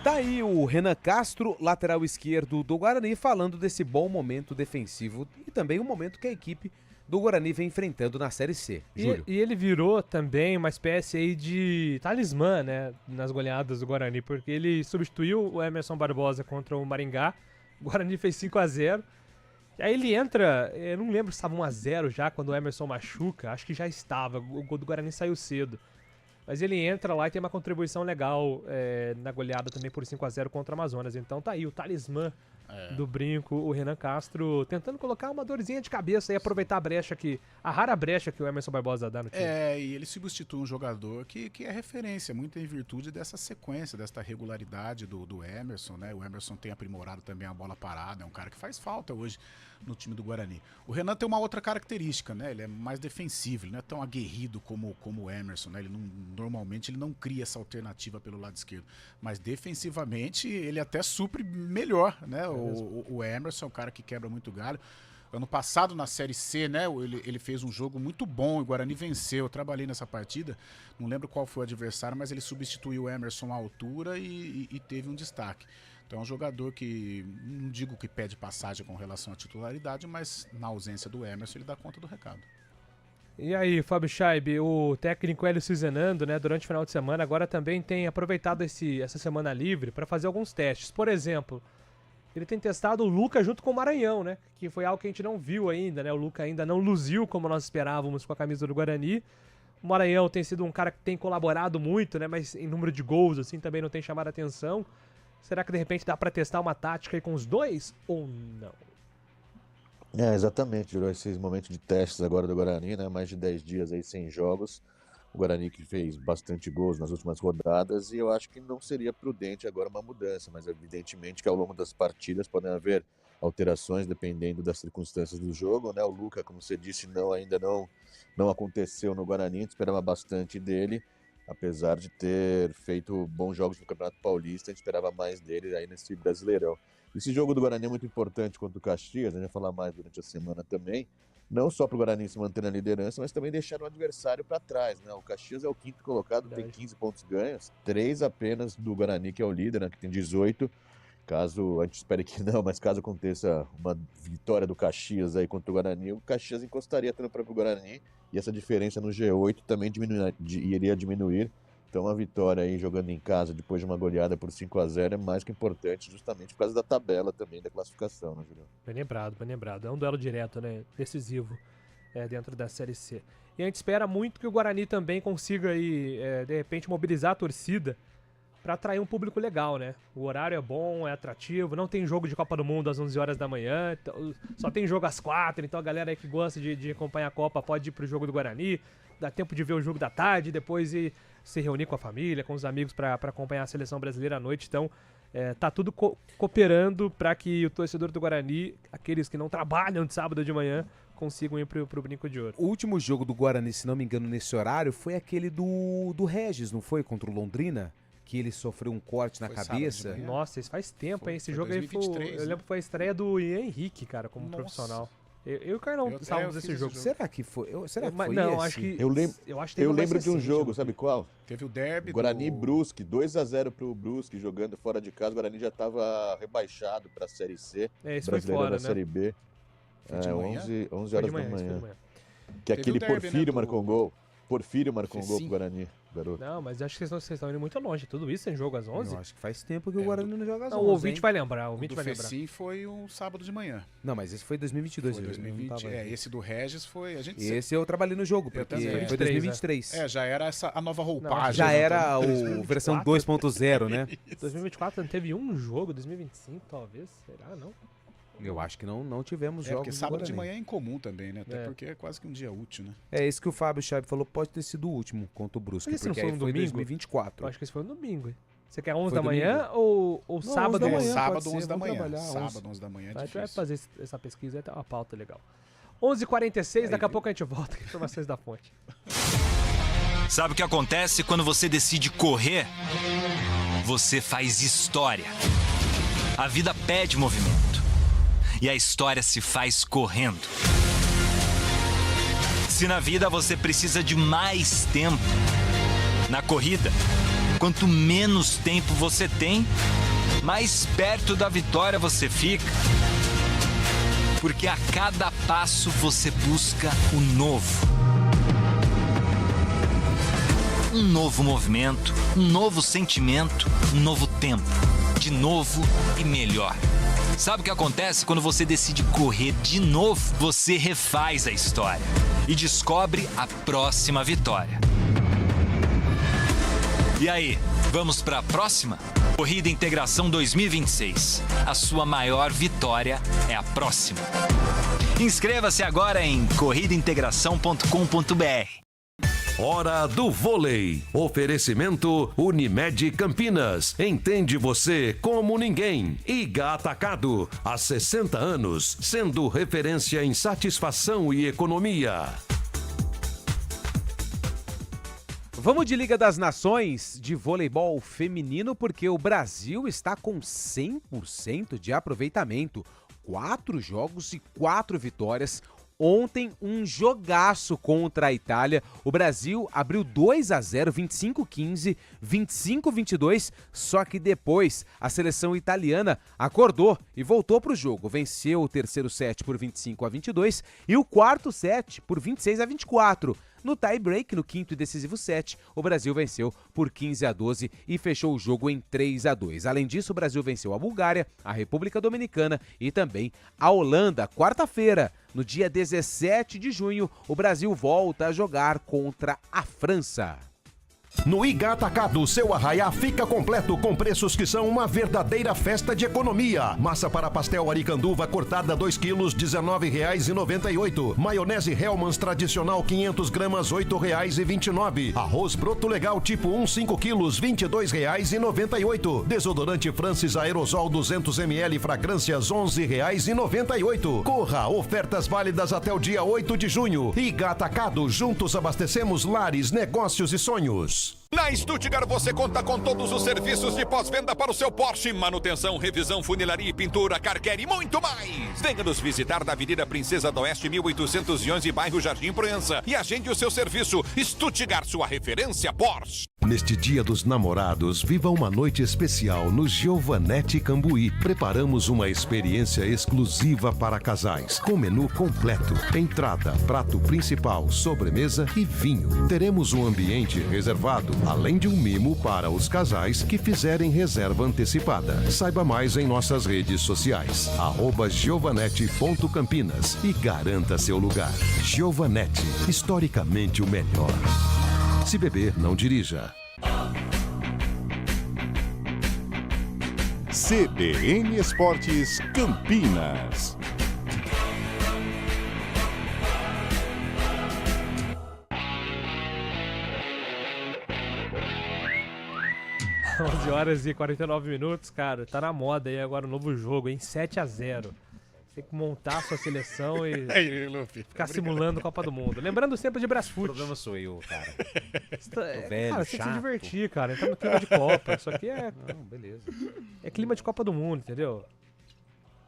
Tá aí o Renan Castro, lateral esquerdo do Guarani, falando desse bom momento defensivo e também o momento que a equipe do Guarani vem enfrentando na Série C. Júlio. E ele virou também uma espécie aí de talismã, né, nas goleadas do Guarani, porque ele substituiu o Emerson Barbosa contra o Maringá, o Guarani fez 5-0, e aí ele entra, eu não lembro se estava 1-0 já quando o Emerson machuca, acho que já estava, o gol do Guarani saiu cedo. Mas ele entra lá e tem uma contribuição legal na goleada também por 5-0 contra o Amazonas. Então tá aí o talismã do Brinco, o Renan Castro, tentando colocar uma dorzinha de cabeça e aproveitar a rara brecha que o Emerson Barbosa dá no time. E ele substitui um jogador que é referência, muito em virtude dessa sequência, dessa regularidade do Emerson, né? O Emerson tem aprimorado também a bola parada, é um cara que faz falta hoje no time do Guarani. O Renan tem uma outra característica, né? Ele é mais defensivo, ele não é tão aguerrido como o Emerson, né? Normalmente ele não cria essa alternativa pelo lado esquerdo, mas defensivamente ele até supre melhor, né? O Emerson é um cara que quebra muito galho. Ano passado na Série C, né, ele fez um jogo muito bom, o Guarani venceu, eu trabalhei nessa partida, não lembro qual foi o adversário, mas ele substituiu o Emerson à altura e teve um destaque. Então é um jogador que, não digo que pede passagem com relação à titularidade, mas na ausência do Emerson ele dá conta do recado. E aí, Fábio Scheib, o técnico Hélio Cizenando, né, durante o final de semana, agora também tem aproveitado essa semana livre para fazer alguns testes. Por exemplo, ele tem testado o Luca junto com o Maranhão, né, que foi algo que a gente não viu ainda, né, o Luca ainda não luziu como nós esperávamos com a camisa do Guarani. O Maranhão tem sido um cara que tem colaborado muito, né, mas em número de gols, assim, também não tem chamado a atenção. Será que de repente dá para testar uma tática aí com os dois ou não? Exatamente, virou esses momentos de testes agora do Guarani, né? Mais de 10 dias aí sem jogos. O Guarani que fez bastante gols nas últimas rodadas e eu acho que não seria prudente agora uma mudança, mas evidentemente que ao longo das partidas podem haver alterações dependendo das circunstâncias do jogo, né? O Luca, como você disse, ainda não aconteceu no Guarani, a gente esperava bastante dele. Apesar de ter feito bons jogos no Campeonato Paulista, a gente esperava mais dele aí nesse Brasileirão. Esse jogo do Guarani é muito importante contra o Caxias, a gente vai falar mais durante a semana também, não só para o Guarani se manter na liderança, mas também deixar o adversário para trás, né? O Caxias é o quinto colocado, tem 15 pontos ganhos, 3 apenas do Guarani, que é o líder, né? Que tem 18, Caso, a gente espere que não, mas caso aconteça uma vitória do Caxias aí contra o Guarani, o Caxias encostaria até no próprio Guarani e essa diferença no G8 também iria diminuir. Então a vitória aí jogando em casa depois de uma goleada por 5-0 é mais que importante, justamente por causa da tabela também da classificação, né, Julião? Bem lembrado. É um duelo direto, né? Decisivo dentro da Série C. E a gente espera muito que o Guarani também consiga aí, de repente, mobilizar a torcida para atrair um público legal, né? O horário é bom, é atrativo, não tem jogo de Copa do Mundo às 11 horas da manhã, então, só tem jogo às 4, então a galera aí que gosta de acompanhar a Copa pode ir pro jogo do Guarani, dá tempo de ver o jogo da tarde, depois ir se reunir com a família, com os amigos para acompanhar a seleção brasileira à noite, então tá tudo cooperando para que o torcedor do Guarani, aqueles que não trabalham de sábado de manhã, consigam ir pro Brinco de Ouro. O último jogo do Guarani, se não me engano, nesse horário, foi aquele do Regis, não foi? Contra o Londrina? Que ele sofreu um corte na cabeça. Nossa, isso faz tempo, hein? Esse jogo 2023, aí eu lembro que foi a estreia do Ian Henrique, cara, como profissional. Eu e o Carlão estávamos nesse jogo. Será que foi? Será que foi não, esse? acho que Eu lembro de um jogo, sabe qual? Teve o derby Guarani e Brusque, 2-0 pro Brusque, jogando fora de casa. O Guarani já estava rebaixado pra Série C. Esse foi fora, da né? Série B. 11 horas da manhã. Que Teve aquele o derby, Porfírio né, marcou um gol. Porfírio marcou um gol pro Guarani, garoto. Não, mas acho que vocês estão indo muito longe. Tudo isso tem jogo às 11? Eu acho que faz tempo que o Guarani não joga às 11. Não, o ouvinte vai lembrar. O O ouvinte do vai lembrar. Fecim foi um sábado de manhã. Não, mas esse foi 2022. Foi 2020. Esse do Regis foi... Esse eu trabalhei no jogo, porque foi 2023. Já era a nova roupagem. Já era a versão 2.0, né? 2024 não teve um jogo, 2025 talvez, será, não? Eu acho que não tivemos jogos. Porque sábado de manhã é incomum também, né? Até porque é quase que um dia útil, né? É isso que o Fábio Chaib falou, pode ter sido o último contra o Brusque, Mas esse não porque foi aí um foi domingo? 2024. Eu acho que esse foi no domingo, hein? Você quer 11 Foi da manhã ou Não, sábado? 11 da manhã, Sábado, pode ser, 11 da vamos manhã. trabalhar, Sábado, 11 da manhã é A gente difícil. vai fazer essa pesquisa, vai ter uma pauta legal. 11h46, daqui a pouco a gente volta com informações da fonte. Sabe o que acontece quando você decide correr? Você faz história. A vida pede movimento. E a história se faz correndo. Se na vida você precisa de mais tempo, na corrida, quanto menos tempo você tem, mais perto da vitória você fica. Porque a cada passo você busca o novo. Um novo movimento, um novo sentimento, um novo tempo. De novo e melhor. Sabe o que acontece quando você decide correr de novo? Você refaz a história e descobre a próxima vitória. E aí, vamos para a próxima? Corrida Integração 2026. A sua maior vitória é a próxima. Inscreva-se agora em corridaintegração.com.br. Hora do vôlei. Oferecimento Unimed Campinas. Entende você como ninguém. Iga Atacado. Há 60 anos, sendo referência em satisfação e economia. Vamos de Liga das Nações de voleibol feminino, porque o Brasil está com 100% de aproveitamento. 4 jogos e 4 vitórias. Ontem, um jogaço contra a Itália. O Brasil abriu 2-0, 25-15, 25-22, só que depois a seleção italiana acordou e voltou para o jogo. Venceu o terceiro set por 25-22 e o quarto set por 26-24. No tie-break, no quinto e decisivo set, o Brasil venceu por 15-12 e fechou o jogo em 3-2. Além disso, o Brasil venceu a Bulgária, a República Dominicana e também a Holanda. Quarta-feira, no dia 17 de junho, o Brasil volta a jogar contra a França. No Iga Atacado, seu arraiá fica completo com preços que são uma verdadeira festa de economia. Massa para pastel aricanduva cortada 2 quilos, R$19,98. Maionese Hellmann's tradicional 500 gramas, R$8,29. Arroz broto legal tipo 1, 5 quilos, R$22,98. Desodorante Francis Aerosol 200 ml fragrâncias, R$11,98. Corra, ofertas válidas até o dia 8 de junho. Iga Atacado, juntos abastecemos lares, negócios e sonhos. Na Stuttgart você conta com todos os serviços de pós-venda para o seu Porsche, manutenção, revisão, funilaria, pintura, car care e muito mais. Venha nos visitar na Avenida Princesa do Oeste, 1811, bairro Jardim Proença, e agende o seu serviço. Stuttgart, sua referência Porsche. Neste Dia dos Namorados, viva uma noite especial no Giovanetti Cambuí. Preparamos uma experiência exclusiva para casais, com menu completo, entrada, prato principal, sobremesa e vinho. Teremos um ambiente reservado, além de um mimo para os casais que fizerem reserva antecipada. Saiba mais em nossas redes sociais, @giovanetti.campinas, e garanta seu lugar. Giovanetti, historicamente o melhor. Se beber, não dirija. CBN Esportes Campinas. Onze horas e 49 minutos, cara. Tá na moda aí agora o novo jogo, hein? 7-0. Tem que montar a sua seleção e ficar simulando a Copa do Mundo. Lembrando sempre de Brasfoot. O problema sou eu, cara. Velho, cara, você tem que se divertir, cara. Entrar no clima de Copa. Isso aqui é... Não, beleza. É clima de Copa do Mundo, entendeu?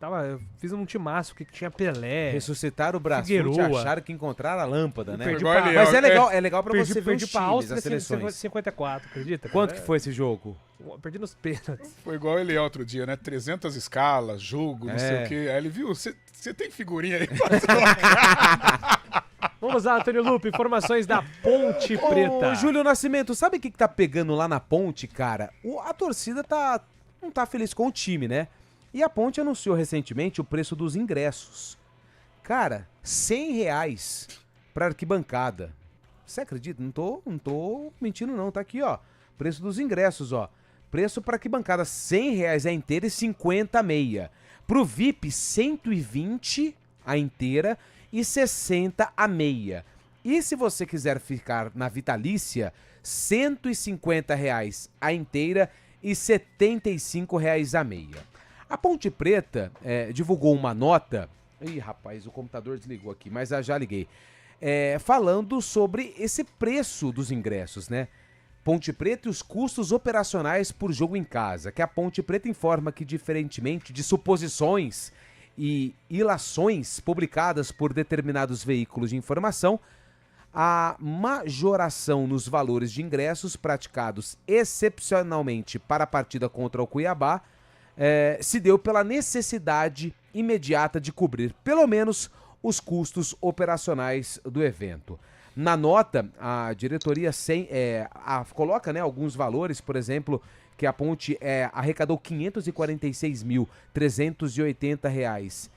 Eu fiz um timaço que tinha Pelé. Ressuscitaram o Brasfoot e acharam que encontraram a lâmpada, né? Mas é legal pra você ver perdi os pra times, Áustria as seleções. 54, acredita? Quanto que foi esse jogo? Perdi nos pênaltis. Foi igual ele outro dia, né? 300 escalas, jogo, não sei o quê. Aí ele viu, você tem figurinha aí pra trocar? Vamos lá, Antônio Lupe, informações da Ponte Preta. Ô, Júlio Nascimento, sabe o que tá pegando lá na Ponte, cara? A torcida não tá feliz com o time, né? E a Ponte anunciou recentemente o preço dos ingressos. Cara, R$100 pra arquibancada. Você acredita? Não tô mentindo não, tá aqui, ó. Preço dos ingressos, ó. Preço pra arquibancada, R$100 a inteira e 50 a meia. Pro VIP, 120 a inteira e 60 a meia. E se você quiser ficar na vitalícia, R$150 a inteira e R$75 a meia. A Ponte Preta divulgou uma nota... Ih, rapaz, o computador desligou aqui, mas já liguei. Falando sobre esse preço dos ingressos, né? Ponte Preta e os custos operacionais por jogo em casa, que a Ponte Preta informa que, diferentemente de suposições e ilações publicadas por determinados veículos de informação, a majoração nos valores de ingressos praticados excepcionalmente para a partida contra o Cuiabá se deu pela necessidade imediata de cobrir, pelo menos, os custos operacionais do evento. Na nota, a diretoria coloca, né, alguns valores, por exemplo, que a Ponte arrecadou R$546.380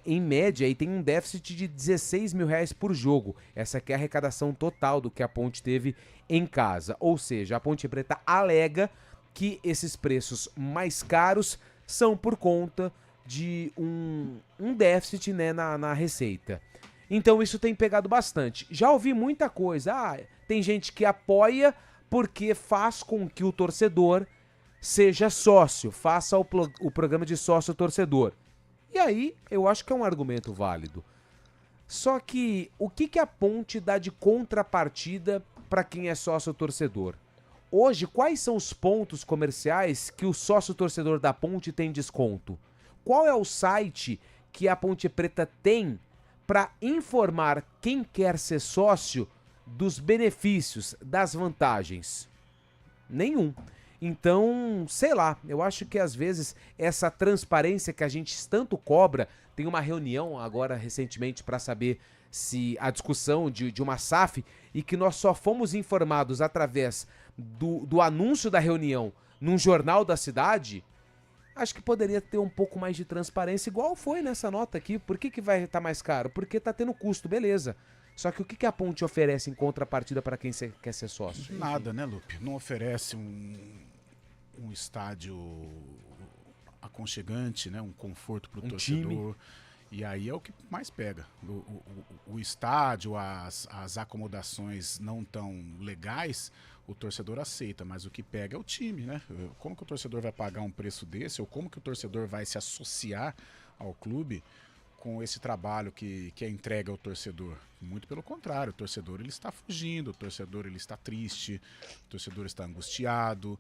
em média, e tem um déficit de R$16 mil por jogo. Essa aqui é a arrecadação total do que a Ponte teve em casa. Ou seja, a Ponte Preta alega que esses preços mais caros são por conta de um déficit, né, na receita. Então isso tem pegado bastante. Já ouvi muita coisa. Tem gente que apoia porque faz com que o torcedor seja sócio, faça o programa de sócio-torcedor. E aí eu acho que é um argumento válido. Só que o que a Ponte dá de contrapartida para quem é sócio-torcedor? Hoje, quais são os pontos comerciais que o sócio-torcedor da Ponte tem desconto? Qual é o site que a Ponte Preta tem para informar quem quer ser sócio dos benefícios, das vantagens? Nenhum. Então, sei lá, eu acho que às vezes essa transparência que a gente tanto cobra, tem uma reunião agora recentemente para saber se a discussão de uma SAF, e que nós só fomos informados através do anúncio da reunião num jornal da cidade. Acho que poderia ter um pouco mais de transparência, igual foi nessa nota aqui. Por que vai estar mais caro? Porque tá tendo custo, beleza. Só que o que a Ponte oferece em contrapartida para quem quer ser sócio? Nada, né, Lupe? Não oferece um estádio aconchegante, né? Um conforto para o torcedor. Time. E aí é o que mais pega. O estádio, as acomodações não tão legais, o torcedor aceita, mas o que pega é o time, né? Como que o torcedor vai pagar um preço desse, ou como que o torcedor vai se associar ao clube com esse trabalho que é entregue ao torcedor. Muito pelo contrário, o torcedor ele está fugindo, o torcedor ele está triste, o torcedor está angustiado,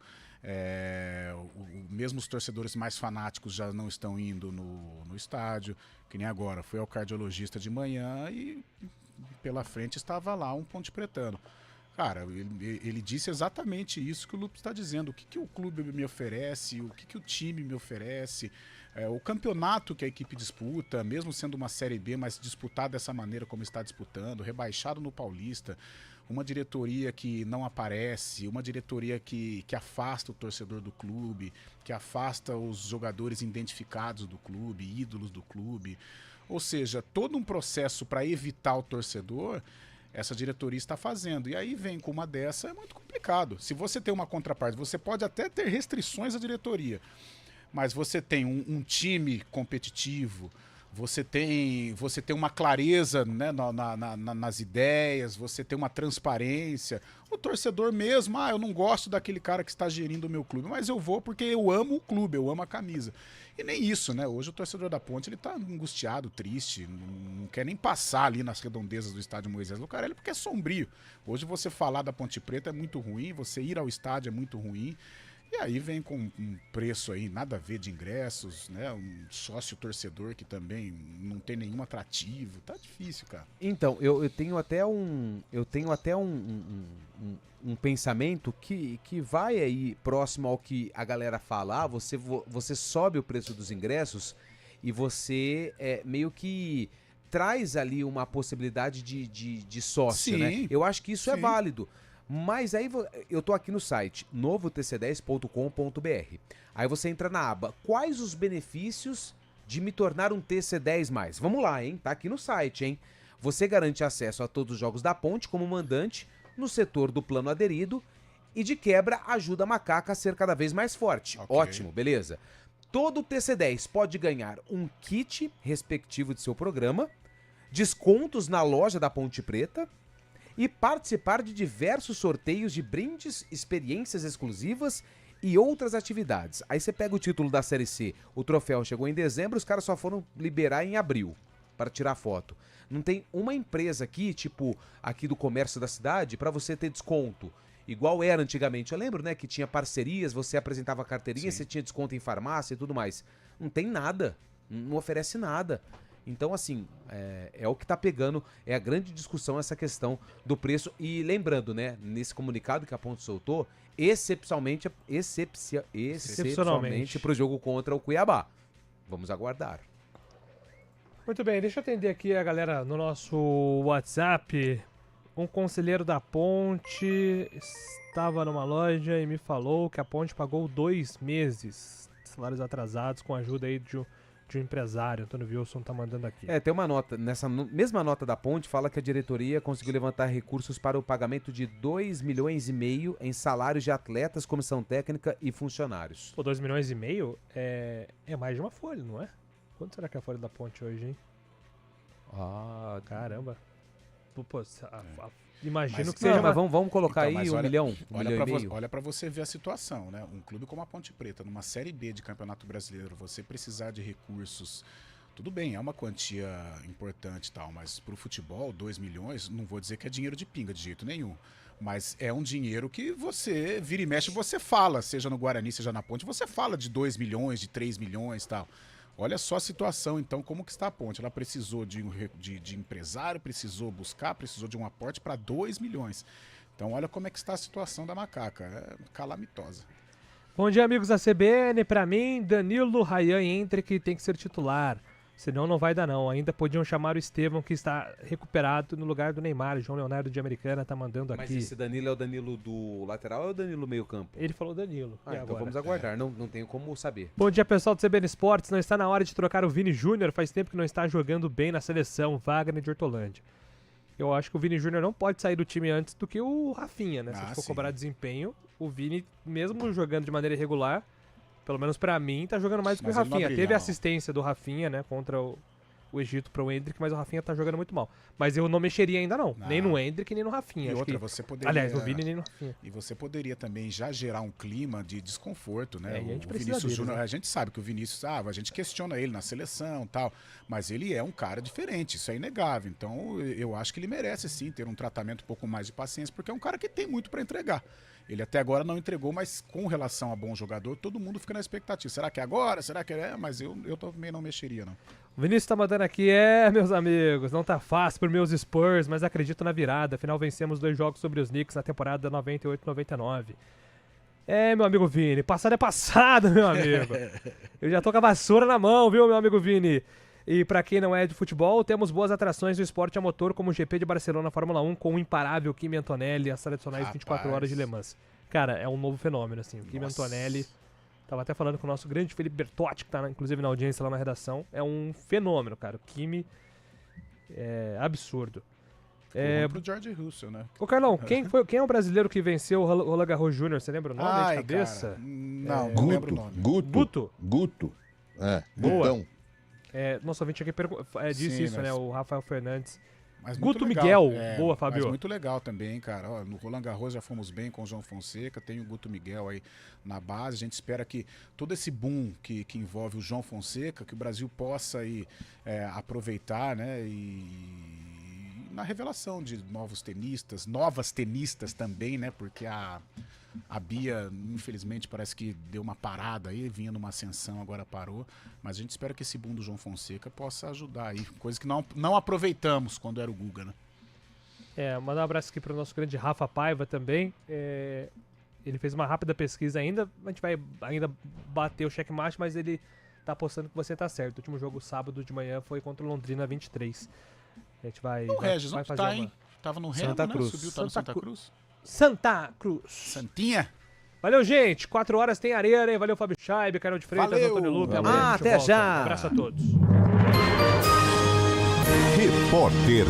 mesmo os torcedores mais fanáticos já não estão indo no estádio, que nem agora, foi ao cardiologista de manhã e pela frente estava lá um Ponte Pretano. Cara, ele disse exatamente isso que o Lupes está dizendo. O que o clube me oferece, o que o time me oferece, o campeonato que a equipe disputa, mesmo sendo uma Série B, mas disputado dessa maneira como está disputando, rebaixado no Paulista, uma diretoria que não aparece, uma diretoria que afasta o torcedor do clube, que afasta os jogadores identificados do clube, ídolos do clube. Ou seja, todo um processo para evitar o torcedor, essa diretoria está fazendo. E aí vem com uma dessa, é muito complicado. Se você tem uma contraparte, você pode até ter restrições à diretoria, mas você tem um time competitivo, você tem uma clareza, né, nas ideias, você tem uma transparência. O torcedor mesmo, eu não gosto daquele cara que está gerindo o meu clube, mas eu vou porque eu amo o clube, eu amo a camisa. E nem isso, né? Hoje o torcedor da Ponte, ele tá angustiado, triste, não quer nem passar ali nas redondezas do estádio Moisés Lucarelli porque é sombrio. Hoje você falar da Ponte Preta é muito ruim, você ir ao estádio é muito ruim. E aí vem com um preço aí, nada a ver de ingressos, né? Um sócio torcedor que também não tem nenhum atrativo. Tá difícil, cara. Então, eu tenho até um pensamento que vai aí próximo ao que a galera fala. Você sobe o preço dos ingressos e você meio que traz ali uma possibilidade de sócio, Sim, né? Eu acho que isso é sim. válido. Mas aí eu tô aqui no site novotc10.com.br. Aí você entra na aba quais os benefícios de me tornar um TC10+. Vamos lá, hein? Tá aqui no site, hein? Você garante acesso a todos os jogos da Ponte como mandante no setor do plano aderido e de quebra ajuda a Macaca a ser cada vez mais forte. Ok. Ótimo, beleza. Todo TC10 pode ganhar um kit respectivo de seu programa, descontos na loja da Ponte Preta e participar de diversos sorteios de brindes, experiências exclusivas e outras atividades. Aí você pega o título da Série C, o troféu chegou em dezembro, os caras só foram liberar em abril para tirar foto. Não tem uma empresa aqui, tipo aqui do comércio da cidade, para você ter desconto. Igual era antigamente. Eu lembro, né, que tinha parcerias, você apresentava a carteirinha, Sim. você tinha desconto em farmácia e tudo mais. Não tem nada, não oferece nada. Então, assim, é o que tá pegando, é a grande discussão essa questão do preço. E lembrando, né, nesse comunicado que a Ponte soltou, excepcionalmente pro jogo contra o Cuiabá. Vamos aguardar. Muito bem, deixa eu atender aqui a galera no nosso WhatsApp. Um conselheiro da Ponte estava numa loja e me falou que a Ponte pagou 2 meses de salários atrasados com a ajuda aí de um empresário. Antônio Wilson tá mandando aqui. Tem uma nota, nessa mesma nota da Ponte, fala que a diretoria conseguiu levantar recursos para o pagamento de 2,5 milhões em salários de atletas, comissão técnica e funcionários. Pô, 2,5 milhões é mais de uma folha, não é? Quanto será que é a folha da Ponte hoje, hein? Ah, caramba. Pô, imagino Mas- que seja... mas vamos colocar Então, aí mas 1 milhão, 1 olha milhão pra e meio. olha pra você ver a situação, né? Um clube como a Ponte Preta, numa Série B de Campeonato Brasileiro, você precisar de recursos, tudo bem, é uma quantia importante e tal, mas pro futebol, 2 milhões, não vou dizer que é dinheiro de pinga de jeito nenhum, mas é um dinheiro que você, vira e mexe, você fala, seja no Guarani, seja na Ponte, você fala de 2 milhões, de 3 milhões e tal. Olha só a situação, então, como que está a Ponte. Ela precisou de empresário, precisou de um aporte para 2 milhões. Então, olha como é que está a situação da Macaca. É calamitosa. Bom dia, amigos da CBN. Pra mim, Danilo Rayan entra que tem que ser titular. Senão não vai dar não. Ainda podiam chamar o Estevão, que está recuperado no lugar do Neymar. João Leonardo de Americana tá mandando Mas aqui. esse Danilo é o Danilo do lateral ou é o Danilo meio campo? Ele falou Danilo. E Então agora? vamos aguardar, não tenho como saber. Bom dia, pessoal do CBN Esportes. Não está na hora de trocar o Vini Júnior. Faz tempo que não está jogando bem na seleção. Wagner de Hortolândia. Eu acho que o Vini Júnior não pode sair do time antes do que o Rafinha, né? Se for sim. cobrar desempenho, o Vini, mesmo jogando de maneira irregular, pelo menos pra mim, tá jogando mais do que o Mas ele não Rafinha. brilha, Teve não. assistência do Rafinha, né, contra o o Egito para o Endrick, mas o Rafinha tá jogando muito mal. Mas eu não mexeria ainda não. Nem no Endrick, nem no Rafinha. E Acho outra, que... você poderia... Aliás, no Vini nem no Rafinha. E você poderia também já gerar um clima de desconforto, né? A gente o precisa Vinícius deles, Júnior, né? a gente sabe que o Vinícius, a gente questiona ele na seleção e tal, mas ele é um cara diferente, isso é inegável. Então, eu acho que ele merece sim ter um tratamento um pouco mais de paciência, porque é um cara que tem muito para entregar. Ele até agora não entregou, mas com relação a bom jogador, todo mundo fica na expectativa. Será que é agora? Será que é? Mas eu também não mexeria, não. O Vinícius tá mandando aqui, meus amigos, não tá fácil por meus Spurs, mas acredito na virada. Afinal, vencemos 2 jogos sobre os Knicks na temporada 98-99. Meu amigo Vini, passado é passado, meu amigo. Eu já tô com a vassoura na mão, viu, meu amigo Vini? E pra quem não é de futebol, temos boas atrações do esporte a motor, como o GP de Barcelona Fórmula 1, com o imparável Kimi Antonelli e as tradicionais 24 horas de Le Mans. Cara, é um novo fenômeno, assim. O Kimi Antonelli, tava até falando com o nosso grande Felipe Bertotti, que tá inclusive na audiência lá na redação. É um fenômeno, cara. O Kimi é absurdo. Pro George Russell, né? Ô, Carlão, quem é o brasileiro que venceu o Roland Garros Júnior? Você lembra o nome de cabeça? Cara, não lembro o nome. Guto. Boa. Gutão. Nosso ouvinte aqui disse isso, né? O Rafael Fernandes. Mas Guto legal. Miguel. Boa, Fabio. Mas muito legal também, cara. Ó, no Roland Garros já fomos bem com o João Fonseca, tem o Guto Miguel aí na base. A gente espera que todo esse boom que envolve o João Fonseca, que o Brasil possa aí, aproveitar, né? E na revelação de novas tenistas também, né? Porque a Bia, infelizmente, parece que deu uma parada aí, vinha numa ascensão, agora parou. Mas a gente espera que esse boom do João Fonseca possa ajudar aí. Coisa que não aproveitamos quando era o Guga, né? Mandar um abraço aqui para o nosso grande Rafa Paiva também. Ele fez uma rápida pesquisa ainda. A gente vai ainda bater o checkmate, mas ele tá apostando que você tá certo. O último jogo, sábado de manhã, foi contra o Londrina 23. A gente vai. O Regis, vai onde fazer tá, hein? Tava no Remo, Santa né? Cruz. Subiu, tá no Santa Cruz. Santa Cruz. Santinha. Valeu, gente. 4 horas tem areia, hein? Valeu, Fábio Scheibe, Carol de Freitas, Valeu. Antônio Lupe. Até já. Um abraço a todos. Repórter